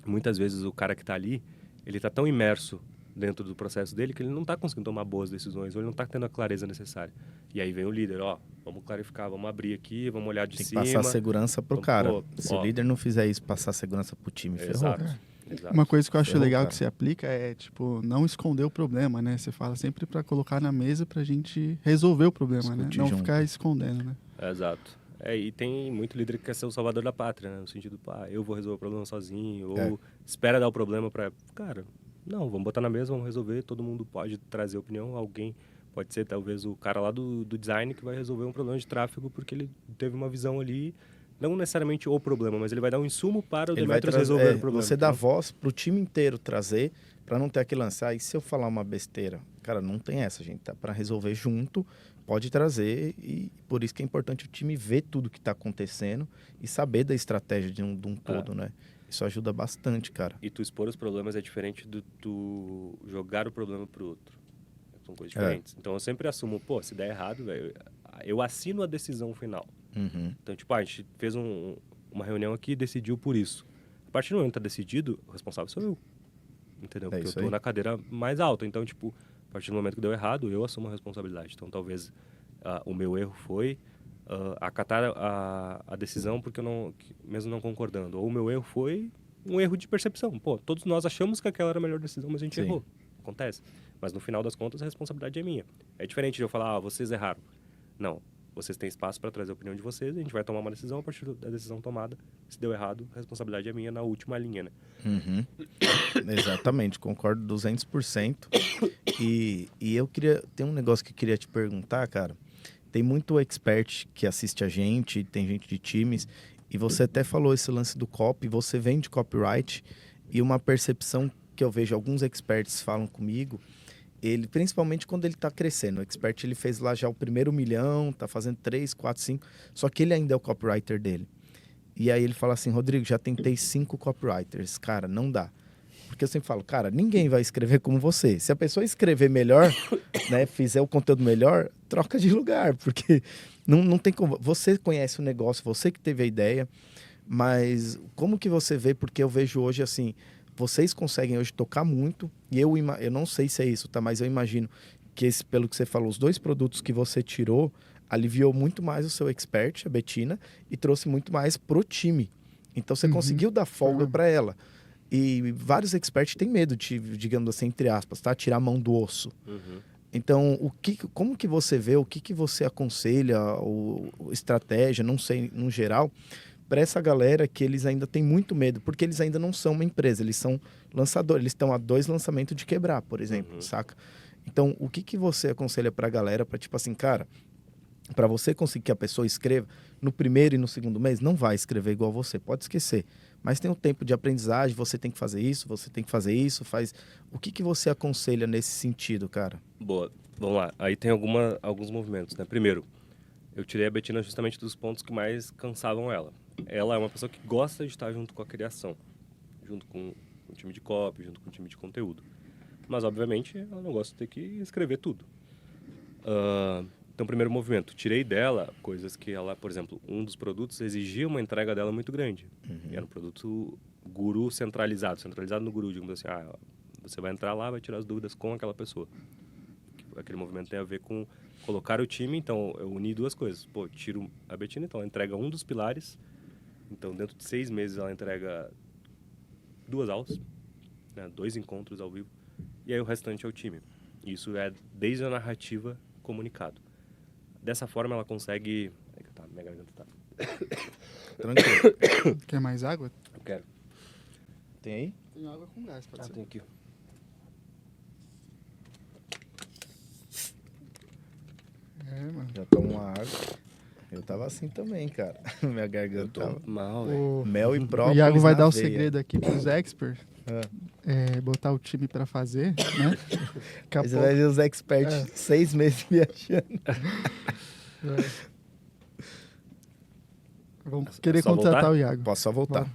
muitas vezes o cara que está ali, ele está tão imerso dentro do processo dele que ele não está conseguindo tomar boas decisões, ou ele não está tendo a clareza necessária. E aí vem o líder, vamos clarificar, vamos abrir aqui, vamos olhar de cima.
Tem que passar segurança pro cara. Se o líder não fizer isso, passar segurança pro time, ferrou.
Exato.
Uma coisa que eu acho legal que você aplica é, não esconder o problema, né? Você fala sempre para colocar na mesa pra gente resolver o problema, né? Não ficar escondendo, né?
Exato. E tem muito líder que quer ser o salvador da pátria, né? No sentido, eu vou resolver o problema sozinho, ou espera dar o problema para... Cara, não, vamos botar na mesa, vamos resolver, todo mundo pode trazer opinião, alguém pode ser talvez o cara lá do design que vai resolver um problema de tráfego porque ele teve uma visão ali, não necessariamente o problema, mas ele vai dar um insumo para o Demetrius resolver o problema.
Você dá voz pro time inteiro trazer, para não ter aquele lance, e se eu falar uma besteira? Cara, não tem essa, gente, tá para resolver junto, pode trazer, e por isso que é importante o time ver tudo que está acontecendo e saber da estratégia de um todo, né? Isso ajuda bastante, cara.
E tu expor os problemas é diferente do tu jogar o problema pro outro. São coisas diferentes. Então eu sempre assumo, se der errado, velho, eu assino a decisão final. Então, a gente fez uma reunião aqui e decidiu por isso. A partir do momento que tá decidido, o responsável sou eu. Entendeu? Porque eu tô na cadeira mais alta. Então, a partir do momento que deu errado, eu assumo a responsabilidade. Então, talvez o meu erro foi acatar a decisão porque mesmo não concordando. Ou o meu erro foi um erro de percepção. Todos nós achamos que aquela era a melhor decisão, mas a gente errou. Acontece. Mas no final das contas, a responsabilidade é minha. É diferente de eu falar, vocês erraram. Não. Vocês têm espaço para trazer a opinião de vocês, a gente vai tomar uma decisão, a partir da decisão tomada, se deu errado, a responsabilidade é minha na última linha, né?
Exatamente, concordo 200%. E eu tem um negócio que eu queria te perguntar, cara. Tem muito expert que assiste a gente, tem gente de times, e você até falou esse lance do copy, você vem de copyright, e uma percepção que eu vejo, alguns experts falam comigo, principalmente quando ele está crescendo. O expert, ele fez lá já o primeiro 1 milhão, tá fazendo 3, 4, 5, só que ele ainda é o copywriter dele. E aí ele fala assim, Rodrigo, já tentei 5 copywriters, cara, não dá. porque eu sempre falo, cara, ninguém vai escrever como você. Se a pessoa escrever melhor, né, fizer o conteúdo melhor, troca de lugar, porque não tem como. Você conhece o negócio, você que teve a ideia, mas como que você vê? Porque eu vejo hoje assim, vocês conseguem hoje tocar muito, e eu não sei se é isso, tá? Mas eu imagino que pelo que você falou, os 2 produtos que você tirou aliviou muito mais o seu expert, a Betina, e trouxe muito mais pro time. Então você conseguiu dar folga para ela. E vários experts têm medo de, digamos assim, entre aspas, tá? Tirar a mão do osso. Então, como que você vê, o que você aconselha, estratégia, não sei, no geral, para essa galera que eles ainda têm muito medo, porque eles ainda não são uma empresa, eles são lançadores, eles estão a 2 lançamentos de quebrar, por exemplo, saca? Então, o que você aconselha para a galera, para tipo assim, cara, para você conseguir que a pessoa escreva no primeiro e no segundo mês, não vai escrever igual você, pode esquecer. Mas tem um tempo de aprendizagem, você tem que fazer isso, você tem que fazer isso, faz... O que você aconselha nesse sentido, cara?
Boa, vamos lá. Aí tem alguns movimentos, né? Primeiro, eu tirei a Betina justamente dos pontos que mais cansavam ela. Ela é uma pessoa que gosta de estar junto com a criação, junto com o time de copy, junto com o time de conteúdo. Mas, obviamente, ela não gosta de ter que escrever tudo. Então, primeiro movimento, tirei dela coisas que ela, por exemplo, um dos produtos exigia uma entrega dela muito grande. E era um produto guru centralizado no guru, digamos assim, você vai entrar lá, vai tirar as dúvidas com aquela pessoa. Aquele movimento tem a ver com colocar o time, então eu uni 2 coisas. Pô, tiro a Betina, então ela entrega um dos pilares, então dentro de 6 meses ela entrega 2 aulas, né, 2 encontros ao vivo, e aí o restante é o time. Isso é desde a narrativa comunicado. Dessa forma ela consegue... minha garganta tá...
Tranquilo.
Quer mais água?
Eu quero.
Tem aí?
Tem água com gás, pode ser.
Tem aqui.
Mano.
Já tomo uma água. Eu tava assim também, cara. Minha garganta tava...
mal, velho.
Mel e
O
própolis
Iago vai
na
dar o
veia.
segredo aqui pros experts. Botar o time pra fazer, né? Daqui a
Aí você
pouco-
vai ver os experts 6 meses viajando.
Vamos querer
Só
contratar
voltar?
o Iago.
Posso só voltar.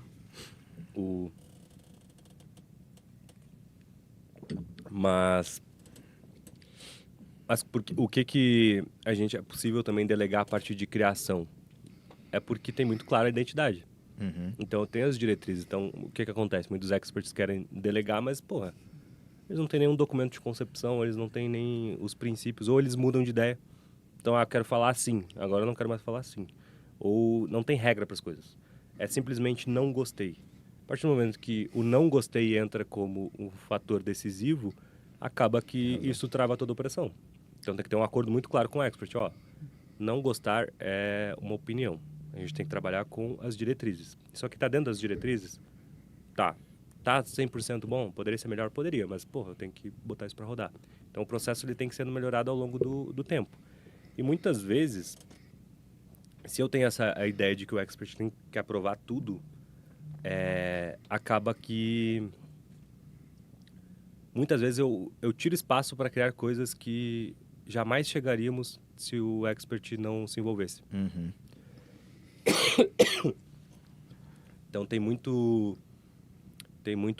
Mas o que a gente é possível também delegar a partir de criação? É porque tem muito clara a identidade. Então, eu tenho as diretrizes. Então, o que acontece? Muitos experts querem delegar, mas, porra, eles não têm nenhum documento de concepção, eles não têm nem os princípios, ou eles mudam de ideia. Então, eu quero falar assim, agora eu não quero mais falar assim. Ou não tem regra para as coisas. É simplesmente não gostei. A partir do momento que o não gostei entra como um fator decisivo, acaba que isso trava toda a operação. Então, tem que ter um acordo muito claro com o expert. Ó, não gostar é uma opinião. A gente tem que trabalhar com as diretrizes. Só que tá dentro das diretrizes? Tá 100% bom? Poderia ser melhor? Poderia, mas, porra, eu tenho que botar isso para rodar. Então, o processo ele tem que ser melhorado ao longo do tempo. E muitas vezes, se eu tenho a ideia de que o expert tem que aprovar tudo, acaba que muitas vezes eu tiro espaço para criar coisas que jamais chegaríamos se o expert não se envolvesse. Então tem muito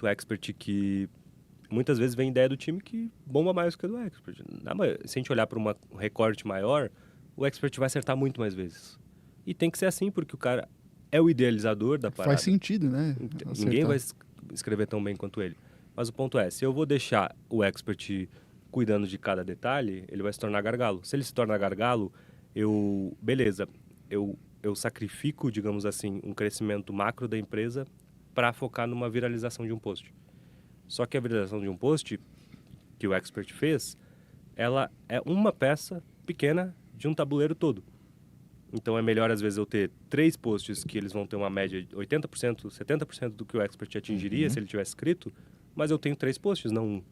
expert que muitas vezes vem ideia do time que bomba mais que a do expert. Se a gente olhar para um recorte maior, o expert vai acertar muito mais vezes. E tem que ser assim, porque o cara é o idealizador da parada.
Faz sentido, né?
Ninguém vai escrever tão bem quanto ele. Mas o ponto é, se eu vou deixar o expert cuidando de cada detalhe, ele vai se tornar gargalo. Se ele se torna gargalo, eu sacrifico, digamos assim, um crescimento macro da empresa para focar numa viralização de um post. Só que a viralização de um post que o expert fez, ela é uma peça pequena de um tabuleiro todo. Então é melhor, às vezes, eu ter 3 posts que eles vão ter uma média de 80%, 70% do que o expert atingiria se ele tivesse escrito, mas eu tenho 3 posts, não um.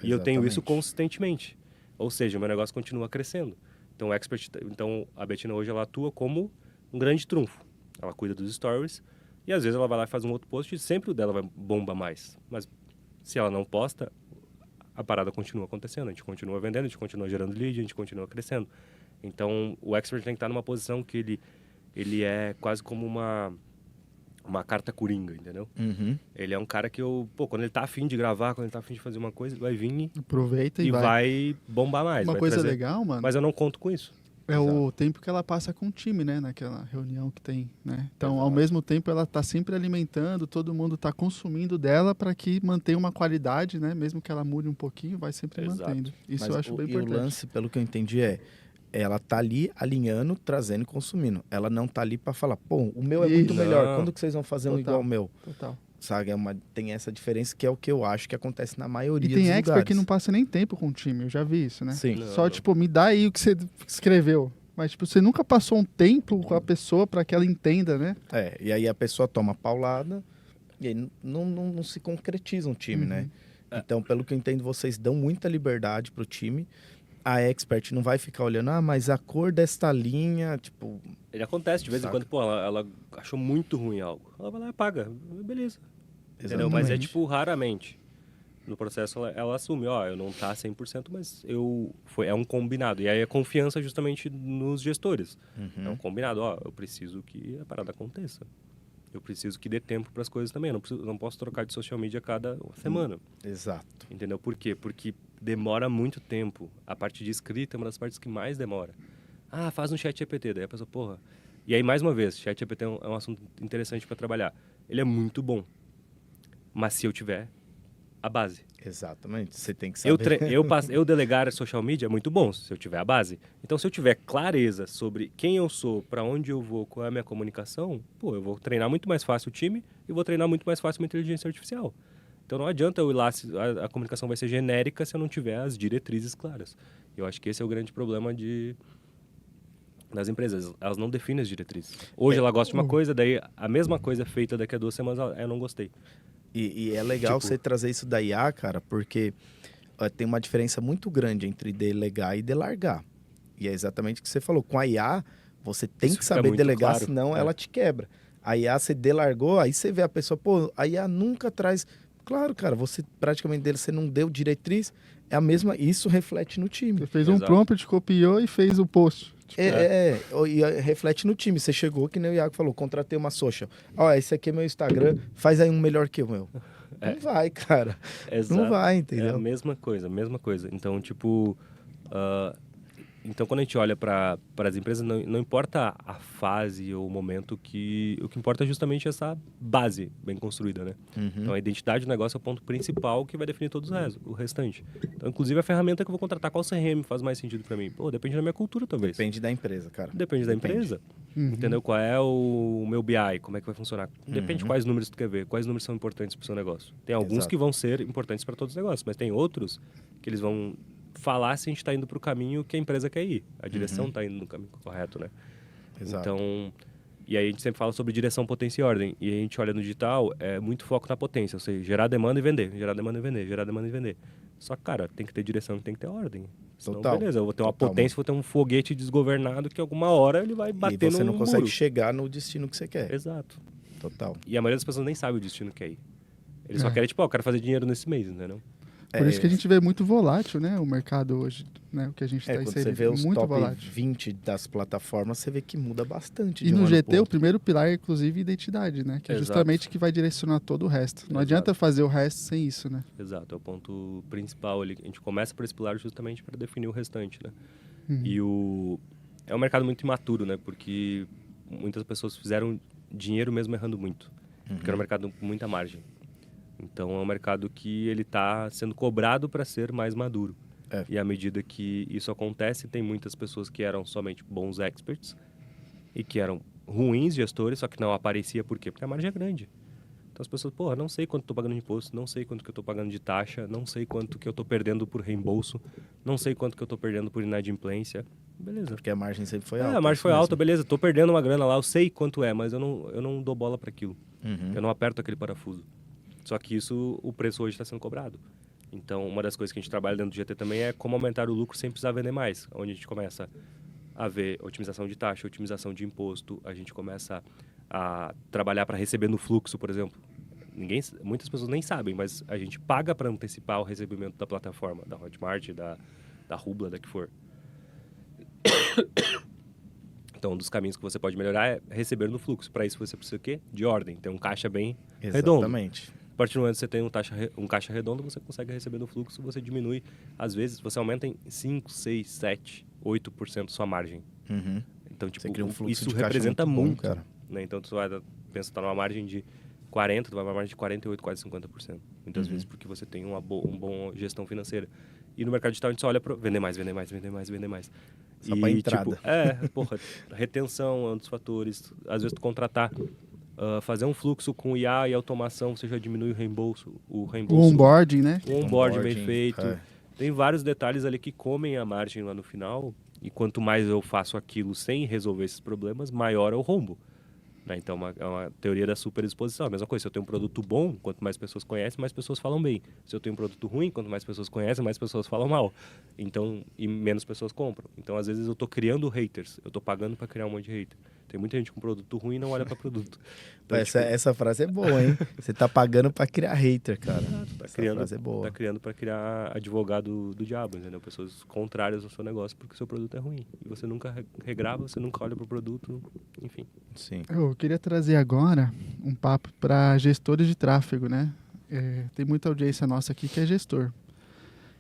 E eu tenho isso consistentemente. Ou seja, o meu negócio continua crescendo. Então, a Betina hoje ela atua como um grande trunfo. Ela cuida dos stories e às vezes ela vai lá e faz um outro post e sempre o dela vai bomba mais. Mas se ela não posta, a parada continua acontecendo. A gente continua vendendo, a gente continua gerando lead, a gente continua crescendo. Então, o expert tem que estar numa posição que ele é quase como uma carta coringa, entendeu?
Uhum.
Ele é um cara que quando ele tá afim de gravar, quando ele tá afim de fazer uma coisa, ele vai vir
Aproveita
e
vai.
vai bombar mais.
Uma
vai
coisa
trazer.
legal, mano,
Mas eu não conto com isso.
é o tempo que ela passa com o time, né? Naquela reunião que tem, né? Então, ao
Exato.
mesmo tempo, ela tá sempre alimentando, todo mundo tá consumindo dela para que mantenha uma qualidade, né? Mesmo que ela mude um pouquinho, vai sempre
Exato.
mantendo. Isso
Mas
eu acho bem
e
importante.
o lance, pelo que eu entendi, ela tá ali alinhando, trazendo e consumindo. Ela não tá ali para falar, pô, o meu é muito
Isso.
melhor,
Não.
quando que vocês vão fazer um
Total.
igual ao meu?
Total.
Sabe, tem essa diferença que é o que eu acho que acontece na maioria
E tem
dos
expert
lugares.
que não passa nem tempo com o time, eu já vi isso, né?
Sim.
Não,
Só,
não.
tipo, me dá aí o que você escreveu. Mas, tipo, você nunca passou um tempo com a pessoa para que ela entenda, né?
E aí a pessoa toma paulada e aí não se concretiza um time, né? Então, pelo que eu entendo, vocês dão muita liberdade pro time. A expert não vai ficar olhando, mas a cor desta linha, tipo...
Ele acontece de vez em
Saca.
quando, pô, ela achou muito ruim algo. Ela vai lá e apaga. Beleza. Entendeu? Mas é,
Exatamente.
tipo, raramente. No processo, ela assume, eu não tá 100%, mas é um combinado. E aí a confiança justamente nos gestores. É um combinado, eu preciso que a parada aconteça. Eu preciso que dê tempo para as coisas também. Eu não posso trocar de social media cada semana.
Exato.
Entendeu? Por quê? Porque demora muito tempo. A parte de escrita é uma das partes que mais demora. Faz um chat GPT. Daí a pessoa, porra... E aí, mais uma vez, chat GPT é um assunto interessante para trabalhar. Ele é muito bom. Mas se eu tiver a base.
Exatamente. Você tem que saber.
Eu delegar social media é muito bom, se eu tiver a base. Então, se eu tiver clareza sobre quem eu sou, para onde eu vou, qual é a minha comunicação, eu vou treinar muito mais fácil o time e vou treinar muito mais fácil uma inteligência artificial. Então, não adianta eu ir lá, a comunicação vai ser genérica se eu não tiver as diretrizes claras. Eu acho que esse é o grande problema das empresas. Elas não definem as diretrizes. Hoje ela gosta de uma coisa, daí a mesma coisa feita daqui a 2 semanas, eu não gostei.
E é legal você trazer isso da IA, cara, porque tem uma diferença muito grande entre delegar e delargar. E é exatamente o que você falou. Com a IA, você tem
Isso
que
fica
saber
muito
delegar,
claro,
senão
né?
ela te quebra. A IA você delargou, aí você vê a pessoa, a IA nunca traz... Claro, cara, você praticamente você não deu diretriz, é a mesma... Isso reflete no time.
Você fez um
Exato.
prompt, copiou e fez o post.
E reflete no time. Você chegou, que nem o Iago falou, contratei uma social. Esse aqui é meu Instagram, faz aí um melhor que o meu. Não vai, cara.
Exato.
Não vai,
É
entendeu?
a mesma coisa. Então, tipo... Então, quando a gente olha para as empresas, não importa a fase ou o momento, o que importa é justamente essa base bem construída, né? Então, a identidade do negócio é o ponto principal que vai definir todo o restante. Então, inclusive, a ferramenta que eu vou contratar, qual CRM faz mais sentido para mim? Depende da minha cultura, talvez.
Depende da empresa, cara.
Depende da empresa. Entendeu? Qual é o meu BI, como é que vai funcionar. Depende de quais números tu quer ver, quais números são importantes para o seu negócio. Tem alguns
Exato.
que vão ser importantes para todos os negócios, mas tem outros que eles vão falar se a gente está indo para o caminho que a empresa quer ir. A direção está indo no caminho correto, né?
Exato.
Então, e aí a gente sempre fala sobre direção, potência e ordem. E a gente olha no digital, é muito foco na potência. Ou seja, gerar demanda e vender, gerar demanda e vender, gerar demanda e vender. Só que, cara, tem que ter direção e tem que ter ordem. Senão,
Total.
beleza, eu vou ter uma
Total,
potência, vou ter um foguete desgovernado que alguma hora ele vai bater
E você
no
não consegue
muro.
chegar no destino que você quer.
Exato.
Total.
E a maioria das pessoas nem sabe o destino que quer ir. Eles só querem, tipo, eu quero fazer dinheiro nesse mês, entendeu?
Por isso que a gente vê muito volátil, né? O mercado hoje, né? O que a gente está
Quando você
inserido,
vê os
muito
top
volátil.
20 das plataformas, você vê que muda bastante.
E
de um
no
ano
GT,
pro
o
outro.
primeiro pilar é, inclusive, identidade, né? Que é
Exato.
justamente que vai direcionar todo o resto. Não
Exato.
adianta fazer o resto sem isso, né?
Exato, é o ponto principal ali. A gente começa por esse pilar justamente para definir o restante, né? E é um mercado muito imaturo, né? Porque muitas pessoas fizeram dinheiro mesmo errando muito. Porque era um mercado com muita margem. Então, é um mercado que ele está sendo cobrado para ser mais maduro. E à medida que isso acontece, tem muitas pessoas que eram somente bons experts e que eram ruins gestores, só que não aparecia. Por quê? Porque a margem é grande. Então, as pessoas, não sei quanto estou pagando de imposto, não sei quanto que eu estou pagando de taxa, não sei quanto que eu estou perdendo por reembolso, não sei quanto que eu estou perdendo por inadimplência. Beleza.
Porque a margem sempre foi alta.
A margem
isso
foi
mesmo.
alta, beleza. Estou perdendo uma grana lá, eu sei quanto é, mas eu não dou bola para aquilo. Eu não aperto aquele parafuso. Só que o preço hoje está sendo cobrado. Então, uma das coisas que a gente trabalha dentro do GT também é como aumentar o lucro sem precisar vender mais. Onde a gente começa a ver otimização de taxa, otimização de imposto, a gente começa a trabalhar para receber no fluxo, por exemplo. Muitas pessoas nem sabem, mas a gente paga para antecipar o recebimento da plataforma, da Hotmart, da Rubla, da que for. Então, um dos caminhos que você pode melhorar é receber no fluxo. Para isso, você precisa o quê? De ordem. Ter um caixa bem redondo.
Exatamente.
A partir do momento que você tem um caixa redondo, você consegue receber no fluxo, você diminui. Às vezes, você aumenta em 5, 6, 7, 8% sua margem.
Uhum.
Então, tipo,
Você cria um fluxo
isso
de caixa
representa
muito bom,
muito.
cara.
Né? Então, tu vai pensar numa margem de 40%, tu vai uma margem de 48%, quase 50%. Muitas vezes, porque você tem uma boa gestão financeira. E no mercado digital, a gente só olha para vender mais, vender mais, vender mais, vender mais.
Só pra entrada.
Tipo, retenção é um dos fatores. Às vezes, tu contratar, fazer um fluxo com IA e automação, você já diminui o reembolso.
O onboarding, né?
O onboarding bem
Onboarding,
feito. Tem vários detalhes ali que comem a margem lá no final. E quanto mais eu faço aquilo sem resolver esses problemas, maior é o rombo. Né? Então, é uma teoria da superexposição. A mesma coisa, se eu tenho um produto bom, quanto mais pessoas conhecem, mais pessoas falam bem. Se eu tenho um produto ruim, quanto mais pessoas conhecem, mais pessoas falam mal. Então, e menos pessoas compram. Então, às vezes, eu estou criando haters. Eu estou pagando para criar um monte de hater. Tem muita gente com produto ruim e não olha para produto. Então,
essa frase é boa, hein? Você tá pagando para criar hater, cara.
Frase
é boa.
Tá criando para criar advogado do diabo, entendeu? Pessoas contrárias ao seu negócio porque o seu produto é ruim. E você nunca regrava, você nunca olha para o produto, enfim.
Sim.
Eu queria trazer agora um papo para gestores de tráfego, né? Tem muita audiência nossa aqui que é gestor.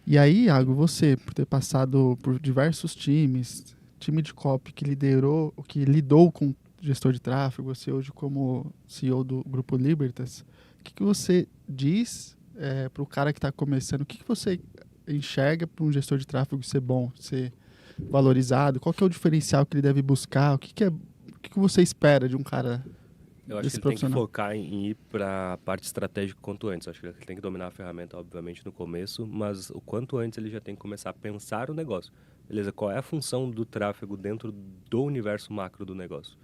E aí, Iago, você, por ter passado por diversos times, time de copy que lidou com gestor de tráfego, você hoje como CEO do Grupo Libertas, o que você diz para o cara que está começando? O que você enxerga para um gestor de tráfego ser bom, ser valorizado? Qual que é o diferencial que ele deve buscar? O que você espera de um cara
Eu acho que ele tem que focar em ir para a parte estratégica quanto antes. Eu acho que ele tem que dominar a ferramenta, obviamente, no começo, mas o quanto antes ele já tem que começar a pensar o negócio. Beleza, qual é a função do tráfego dentro do universo macro do negócio?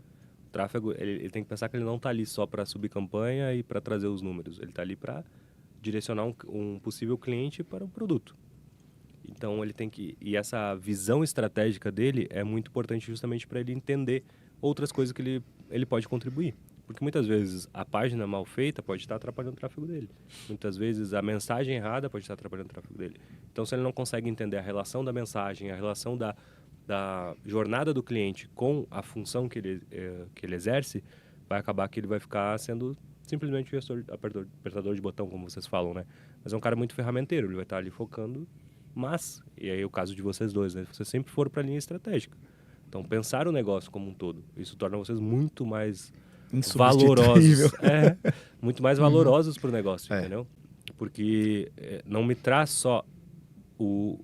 O tráfego, ele tem que pensar que ele não está ali só para subir campanha e para trazer os números. Ele está ali para direcionar um possível cliente para o produto. Então, ele tem que... E essa visão estratégica dele é muito importante justamente para ele entender outras coisas que ele pode contribuir. Porque muitas vezes a página mal feita pode estar atrapalhando o tráfego dele. Muitas vezes a mensagem errada pode estar atrapalhando o tráfego dele. Então, se ele não consegue entender a relação da mensagem, a relação da jornada do cliente com a função que ele exerce, vai acabar que ele vai ficar sendo simplesmente apertador de botão, como vocês falam, né? Mas é um cara muito ferramenteiro, ele vai estar ali focando, mas, e aí é o caso de vocês dois, né? Vocês sempre foram para a linha estratégica. Então, pensar o negócio como um todo, isso torna vocês muito mais valorosos. Muito mais valorosos para o negócio, entendeu? Porque não me traz só o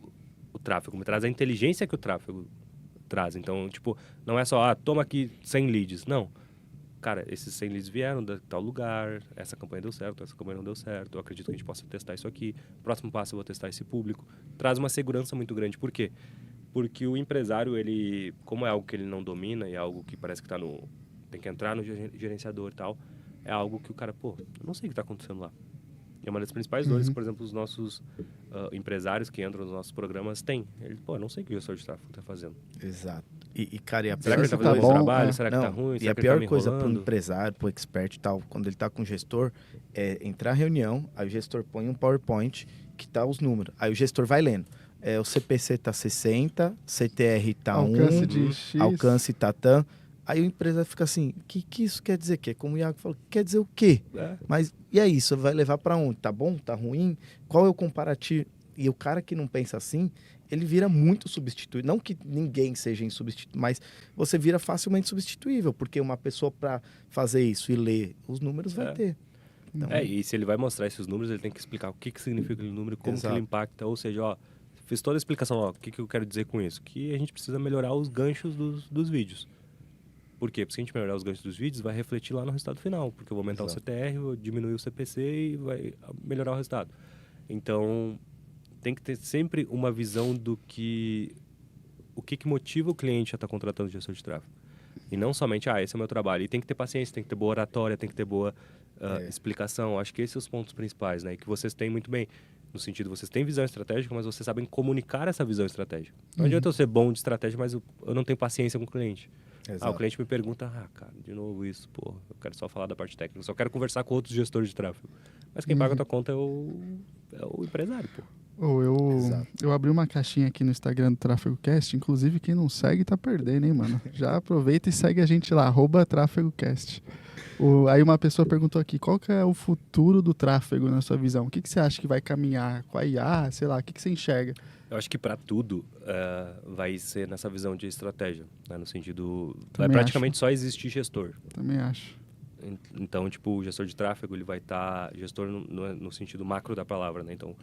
tráfego, me traz a inteligência que o tráfego traz. Então, tipo, não é só, toma aqui 100 leads. Não. Cara, esses 100 leads vieram de tal lugar, essa campanha deu certo, essa campanha não deu certo, eu acredito que a gente possa testar isso aqui. Próximo passo eu vou testar esse público. Traz uma segurança muito grande. Por quê? Porque o empresário, ele, como é algo que ele não domina e é algo que parece que tem que entrar no gerenciador e tal, é algo que o cara, eu não sei o que está acontecendo lá. E é uma das principais dores que, por exemplo, os nossos empresários que entram nos nossos programas têm. Ele, eu não sei o que o gestor de tráfego está fazendo.
Exato. E, cara, a
será
pior
que ele está fazendo bom trabalho? Será que está ruim?
E a pior coisa para o empresário, para o expert e tal, quando ele está com o gestor, é entrar em reunião, aí o gestor põe um PowerPoint que tá os números. Aí o gestor vai lendo. O CPC tá 60, CTR tá
alcance
1,
de X.
alcance tá tan. Aí o empresário fica assim, o que isso quer dizer? Que é como o Iago falou, quer dizer o quê? Mas e aí, isso vai levar para onde? Tá bom? Tá ruim? Qual é o comparativo? E o cara que não pensa assim, ele vira muito substituível. Não que ninguém seja insubstituível, mas você vira facilmente substituível, porque uma pessoa para fazer isso e ler os números vai ter.
Então, e se ele vai mostrar esses números, ele tem que explicar o que significa aquele número, como que ele impacta, ou seja, fiz toda a explicação, o que eu quero dizer com isso? Que a gente precisa melhorar os ganchos dos vídeos. Por quê? Porque se a gente melhorar os ganchos dos vídeos, vai refletir lá no resultado final. Porque eu vou aumentar o CTR, vou diminuir o CPC e vai melhorar o resultado. Então, tem que ter sempre uma visão do o que motiva o cliente a estar contratando o gestor de tráfego. E não somente, esse é o meu trabalho. E tem que ter paciência, tem que ter boa oratória, tem que ter boa explicação. Acho que esses são os pontos principais, né? E que vocês têm muito bem. No sentido, vocês têm visão estratégica, mas vocês sabem comunicar essa visão estratégica. Não adianta eu ser bom de estratégia, mas eu não tenho paciência com o cliente. O cliente me pergunta, cara, de novo isso, eu quero só falar da parte técnica, só quero conversar com outros gestores de tráfego. Mas quem paga a tua conta é o empresário,
Exato.
Eu abri uma caixinha aqui no Instagram do Tráfego Cast, inclusive quem não segue tá perdendo, hein, mano? Já aproveita e segue a gente lá, @TráfegoCast. Aí uma pessoa perguntou aqui, qual que é o futuro do tráfego na sua visão? O que você acha que vai caminhar com a IA, sei lá, o que você enxerga?
Eu acho que para tudo vai ser nessa visão de estratégia, né? No sentido, vai
Também
praticamente só existir gestor.
Também acho.
Então, tipo, o gestor de tráfego, ele vai estar gestor no sentido macro da palavra, né? Então,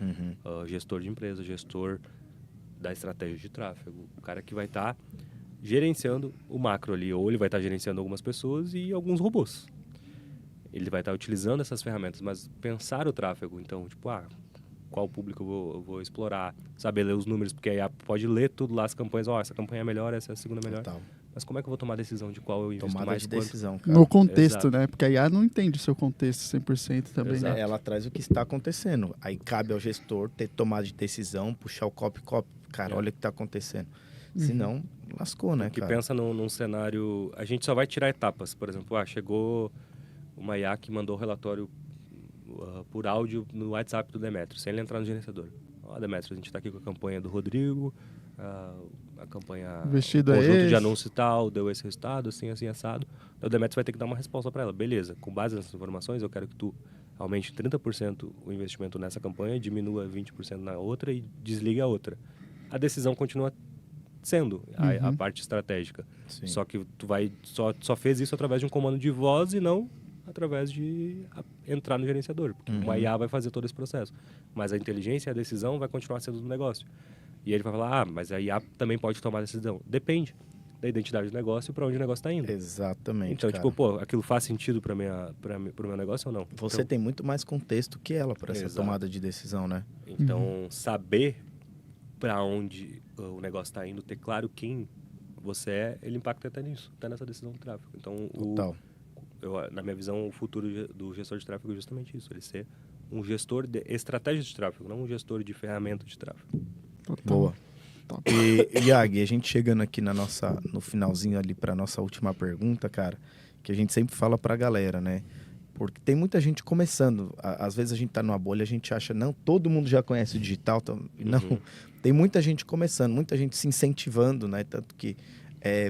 gestor de empresa, gestor da estratégia de tráfego, o cara que vai estar gerenciando o macro ali, ou ele vai estar gerenciando algumas pessoas e alguns robôs. Ele vai estar utilizando essas ferramentas, mas pensar o tráfego, então, tipo, qual público eu vou explorar, saber ler os números, porque aí pode ler tudo lá, as campanhas, essa campanha é melhor, essa é a segunda melhor.
Total.
Mas como é que eu vou tomar a decisão de qual eu invisto
Tomada
mais
de
quanto?
decisão, cara.
No contexto,
Exato.
né? Porque a IA não entende o seu contexto 100% também,
Exato.
né?
Ela traz o que está acontecendo. Aí cabe ao gestor ter tomada de decisão, puxar o copy. Cara, olha o que está acontecendo. Senão, lascou, né,
Que
cara?
pensa num cenário... A gente só vai tirar etapas. Por exemplo, chegou uma IA que mandou o relatório por áudio no WhatsApp do Demetrius, sem ele entrar no gerenciador. Demetrius, a gente está aqui com a campanha do Rodrigo, a campanha...
Vestido
conjunto
esse.
de anúncio e tal, deu esse resultado, assim, assado. O Demetrius vai ter que dar uma resposta para ela. Beleza, com base nessas informações, eu quero que tu aumente 30% o investimento nessa campanha, diminua 20% na outra e desligue a outra. A decisão continua sendo a parte estratégica.
Sim.
Só que tu só fez isso através de um comando de voz e não através de entrar no gerenciador, porque uma IA vai fazer todo esse processo. Mas a inteligência e a decisão vai continuar sendo do negócio. E ele vai falar, mas a IA também pode tomar decisão. Depende da identidade do negócio e para onde o negócio está indo.
Exatamente,
Então,
cara.
tipo, aquilo faz sentido para pro meu negócio ou não?
Você tem muito mais contexto que ela para essa
Exato.
tomada de decisão, né?
Então, saber para onde o negócio está indo, ter claro quem você é, ele impacta até nisso, até nessa decisão de tráfego. Então,
Total.
Na minha visão, o futuro do gestor de tráfego é justamente isso, ele ser um gestor de estratégia de tráfego, não um gestor de ferramenta de tráfego.
Total.
Boa.
Top.
E Yag, a gente chegando aqui no finalzinho ali para nossa última pergunta, cara, que a gente sempre fala pra galera, né? Porque tem muita gente começando. Às vezes a gente tá numa bolha, a gente acha, não, todo mundo já conhece o digital. Não, tem muita gente começando, muita gente se incentivando, né? Tanto que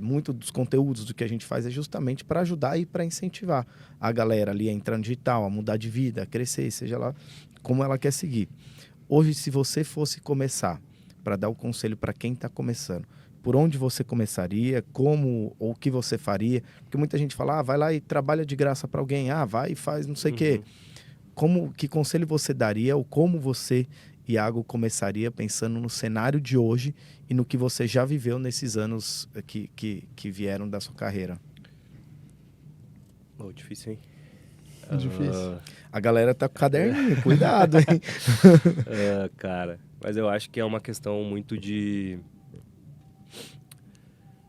muito dos conteúdos do que a gente faz é justamente para ajudar e para incentivar a galera ali a entrar no digital, a mudar de vida, a crescer, seja lá como ela quer seguir. Hoje, se você fosse começar, para dar o conselho para quem está começando, por onde você começaria, como ou o que você faria? Porque muita gente fala, vai lá e trabalha de graça para alguém, vai e faz não sei o quê. Que conselho você daria ou como você, Iago, começaria pensando no cenário de hoje e no que você já viveu nesses anos que vieram da sua carreira?
Difícil, hein?
Difícil.
A galera tá com caderninho, cuidado, hein?
Cara, mas eu acho que é uma questão muito de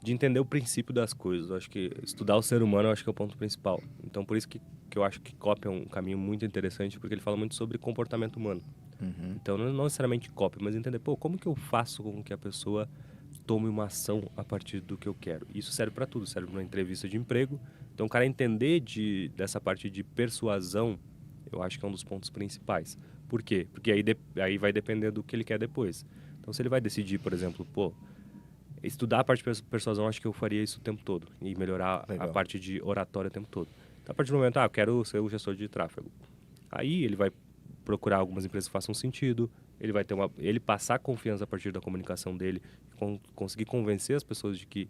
entender o princípio das coisas. Eu acho que estudar o ser humano, eu acho que é o ponto principal. Então, por isso que eu acho que copy é um caminho muito interessante, porque ele fala muito sobre comportamento humano. Então, não necessariamente copy, mas entender, como que eu faço com que a pessoa tome uma ação a partir do que eu quero. Isso serve para tudo, serve para uma entrevista de emprego. Então, o cara entender dessa parte de persuasão, eu acho que é um dos pontos principais. Por quê? Porque aí vai depender do que ele quer depois. Então, se ele vai decidir, por exemplo, estudar a parte de persuasão, acho que eu faria isso o tempo todo. E melhorar a parte de oratória o tempo todo. Então, a partir do momento, eu quero ser o gestor de tráfego. Aí, ele vai procurar algumas empresas que façam sentido, ele vai ter ele passar confiança a partir da comunicação dele, conseguir convencer as pessoas de que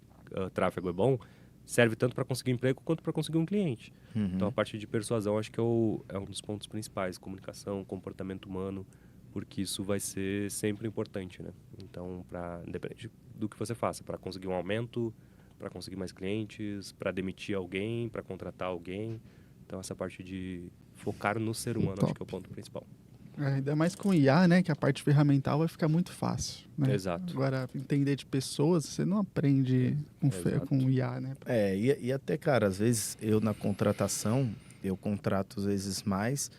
tráfego é bom, serve tanto para conseguir emprego quanto para conseguir um cliente. Então, a parte de persuasão acho que é um dos pontos principais, comunicação, comportamento humano, porque isso vai ser sempre importante, né? Então, independente do que você faça, para conseguir um aumento, para conseguir mais clientes, para demitir alguém, para contratar alguém. Então, essa parte de focar no ser humano, acho que é o ponto principal.
Ainda mais com IA, né? Que a parte ferramental vai ficar muito fácil. Né?
Exato.
Agora, entender de pessoas, você não aprende com IA, né?
E até, cara, às vezes eu na contratação, eu contrato às vezes mais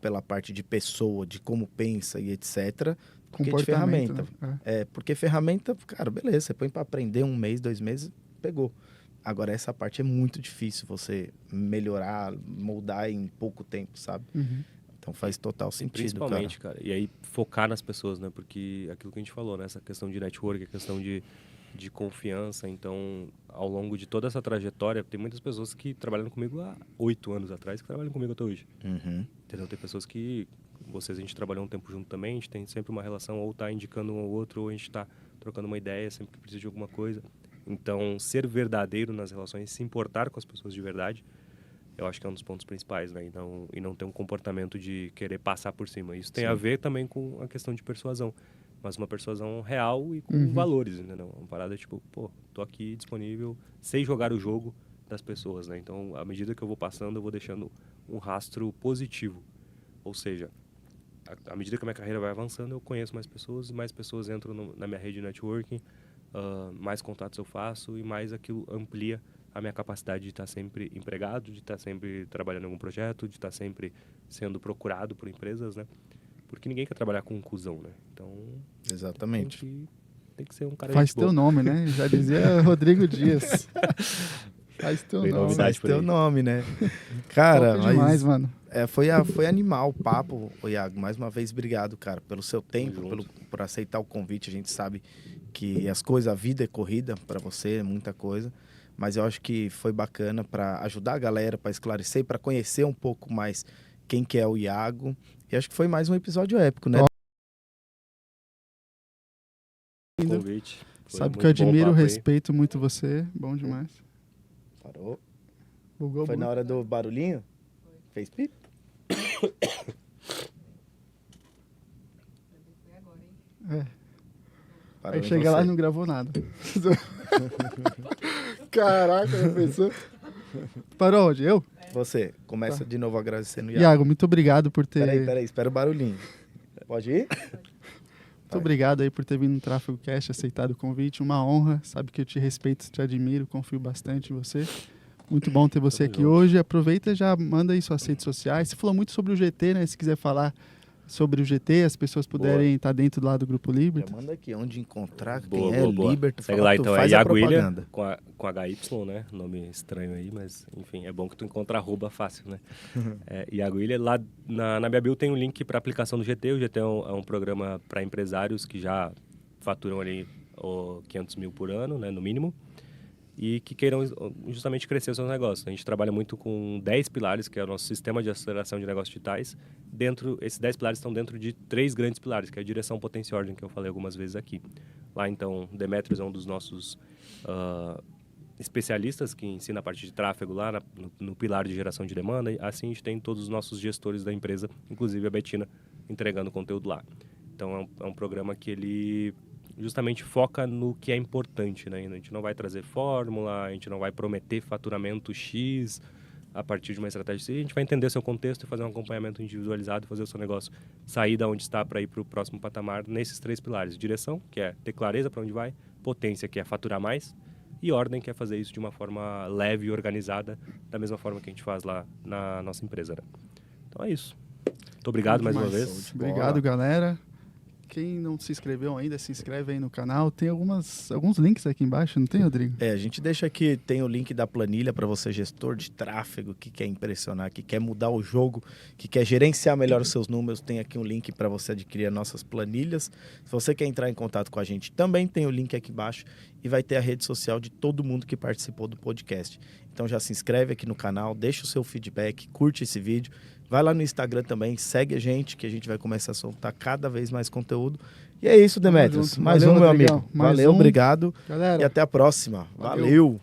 pela parte de pessoa, de como pensa e etc., porque de ferramenta.
Né?
Porque ferramenta, cara, beleza, você põe para aprender 1 mês, 2 meses, pegou. Agora, essa parte é muito difícil você melhorar, moldar em pouco tempo, sabe? Então faz total sentido,
Principalmente, cara. E aí focar nas pessoas, né? Porque aquilo que a gente falou, né? Essa questão de network, a questão de confiança. Então, ao longo de toda essa trajetória, tem muitas pessoas que trabalham comigo há 8 anos atrás, que trabalham comigo até hoje. Entendeu? Tem pessoas que, a gente trabalhou um tempo junto também, a gente tem sempre uma relação, ou tá indicando um ao outro, ou a gente tá trocando uma ideia sempre que precisa de alguma coisa. Então, ser verdadeiro nas relações, se importar com as pessoas de verdade, eu acho que é um dos pontos principais, né? E não ter um comportamento de querer passar por cima. Isso tem a ver também com a questão de persuasão. Mas uma persuasão real e com valores, entendeu? Uma parada tipo, pô, tô aqui disponível, sei jogar o jogo das pessoas, né? Então, à medida que eu vou passando, eu vou deixando um rastro positivo. Ou seja, à medida que a minha carreira vai avançando, eu conheço mais pessoas entram na minha rede de networking, mais contatos eu faço e mais aquilo amplia a minha capacidade de estar sempre empregado, de estar sempre trabalhando em algum projeto, de estar sempre sendo procurado por empresas, né? Porque ninguém quer trabalhar com um cuzão, né? Então,
Exatamente.
Tem que ser um cara
Faz
de
teu
boa.
nome, né? Já dizia Rodrigo Dias. Faz teu
Bem
nome.
novidade.
Faz teu
aí.
nome, né? Cara,
Top demais, mano.
foi animal o papo, ô Iago. Mais uma vez, obrigado, cara, pelo seu tempo,
Tamo junto.
por aceitar o convite. A gente sabe que as coisas, a vida é corrida para você, é muita coisa. Mas eu acho que foi bacana para ajudar a galera, para esclarecer, para conhecer um pouco mais quem que é o Iago. E acho que foi mais um episódio épico, né?
Convite. Foi
Sabe
muito
que eu
bom o
admiro,
papo aí.
respeito muito você. Bom demais.
Parou.
Bugou,
Foi
bugou.
na hora do barulhinho? Fez pip?
É.
Parou
Aí
em
chega lá
você.
e não gravou nada. Caraca, já pensou? Parou onde? Eu?
Você, começa de novo agradecendo o Iago.
Iago, muito obrigado por ter...
Peraí, espera o barulhinho. Pode ir?
Muito obrigado aí por ter vindo no Tráfego Cast, aceitado o convite. Uma honra. Sabe que eu te respeito, te admiro, confio bastante em você. Muito bom ter você
Tamo
aqui
junto.
hoje. Aproveita e já manda aí suas redes sociais. Você falou muito sobre o GT, né? Se quiser falar sobre o GT, as pessoas puderem estar dentro lá do Grupo
Já
Liberty.
manda aqui onde encontrar
Boa,
quem
boa,
é
boa.
Liberty.
Segue
fala
lá
tu,
então, é
faz a
Iago Ilha,
propaganda.
com HY, né? Nome estranho aí, mas enfim, é bom que tu encontra arroba fácil, né? Iago Ilha. Lá na minha bio tem um link para aplicação do GT. O GT é um programa para empresários que já faturam ali 500 mil por ano, né? No mínimo. E que queiram justamente crescer os seus negócios. A gente trabalha muito com 10 pilares, que é o nosso sistema de aceleração de negócios digitais. Esses 10 pilares estão dentro de 3 grandes pilares, que é a direção, potência e ordem, que eu falei algumas vezes aqui. Lá, então, Demetrios é um dos nossos especialistas que ensina a parte de tráfego lá no pilar de geração de demanda. Assim, a gente tem todos os nossos gestores da empresa, inclusive a Betina, entregando conteúdo lá. Então, é um programa que ele justamente foca no que é importante, né? A gente não vai trazer fórmula, a gente não vai prometer faturamento X a partir de uma estratégia C. A gente vai entender seu contexto e fazer um acompanhamento individualizado e fazer o seu negócio sair da onde está para ir para o próximo patamar nesses 3 pilares. Direção, que é ter clareza para onde vai. Potência, que é faturar mais. E ordem, que é fazer isso de uma forma leve e organizada, da mesma forma que a gente faz lá na nossa empresa, né? Então é isso. Muito obrigado mais uma vez.
Obrigado, galera. Quem não se inscreveu ainda, se inscreve aí no canal. Tem alguns links aqui embaixo, não tem, Rodrigo?
A gente deixa aqui, tem o link da planilha para você, gestor de tráfego, que quer impressionar, que quer mudar o jogo, que quer gerenciar melhor os seus números. Tem aqui um link para você adquirir as nossas planilhas. Se você quer entrar em contato com a gente, também tem o link aqui embaixo e vai ter a rede social de todo mundo que participou do podcast. Então já se inscreve aqui no canal, deixa o seu feedback, curte esse vídeo. Vai lá no Instagram também, segue a gente, que a gente vai começar a soltar cada vez mais conteúdo. E é isso, Demetrios.
junto.
Mais
Valeu,
um, meu
Rodrigão.
amigo.
Mais
Valeu,
um.
obrigado.
Galera,
E até a próxima.
Valeu.
Valeu.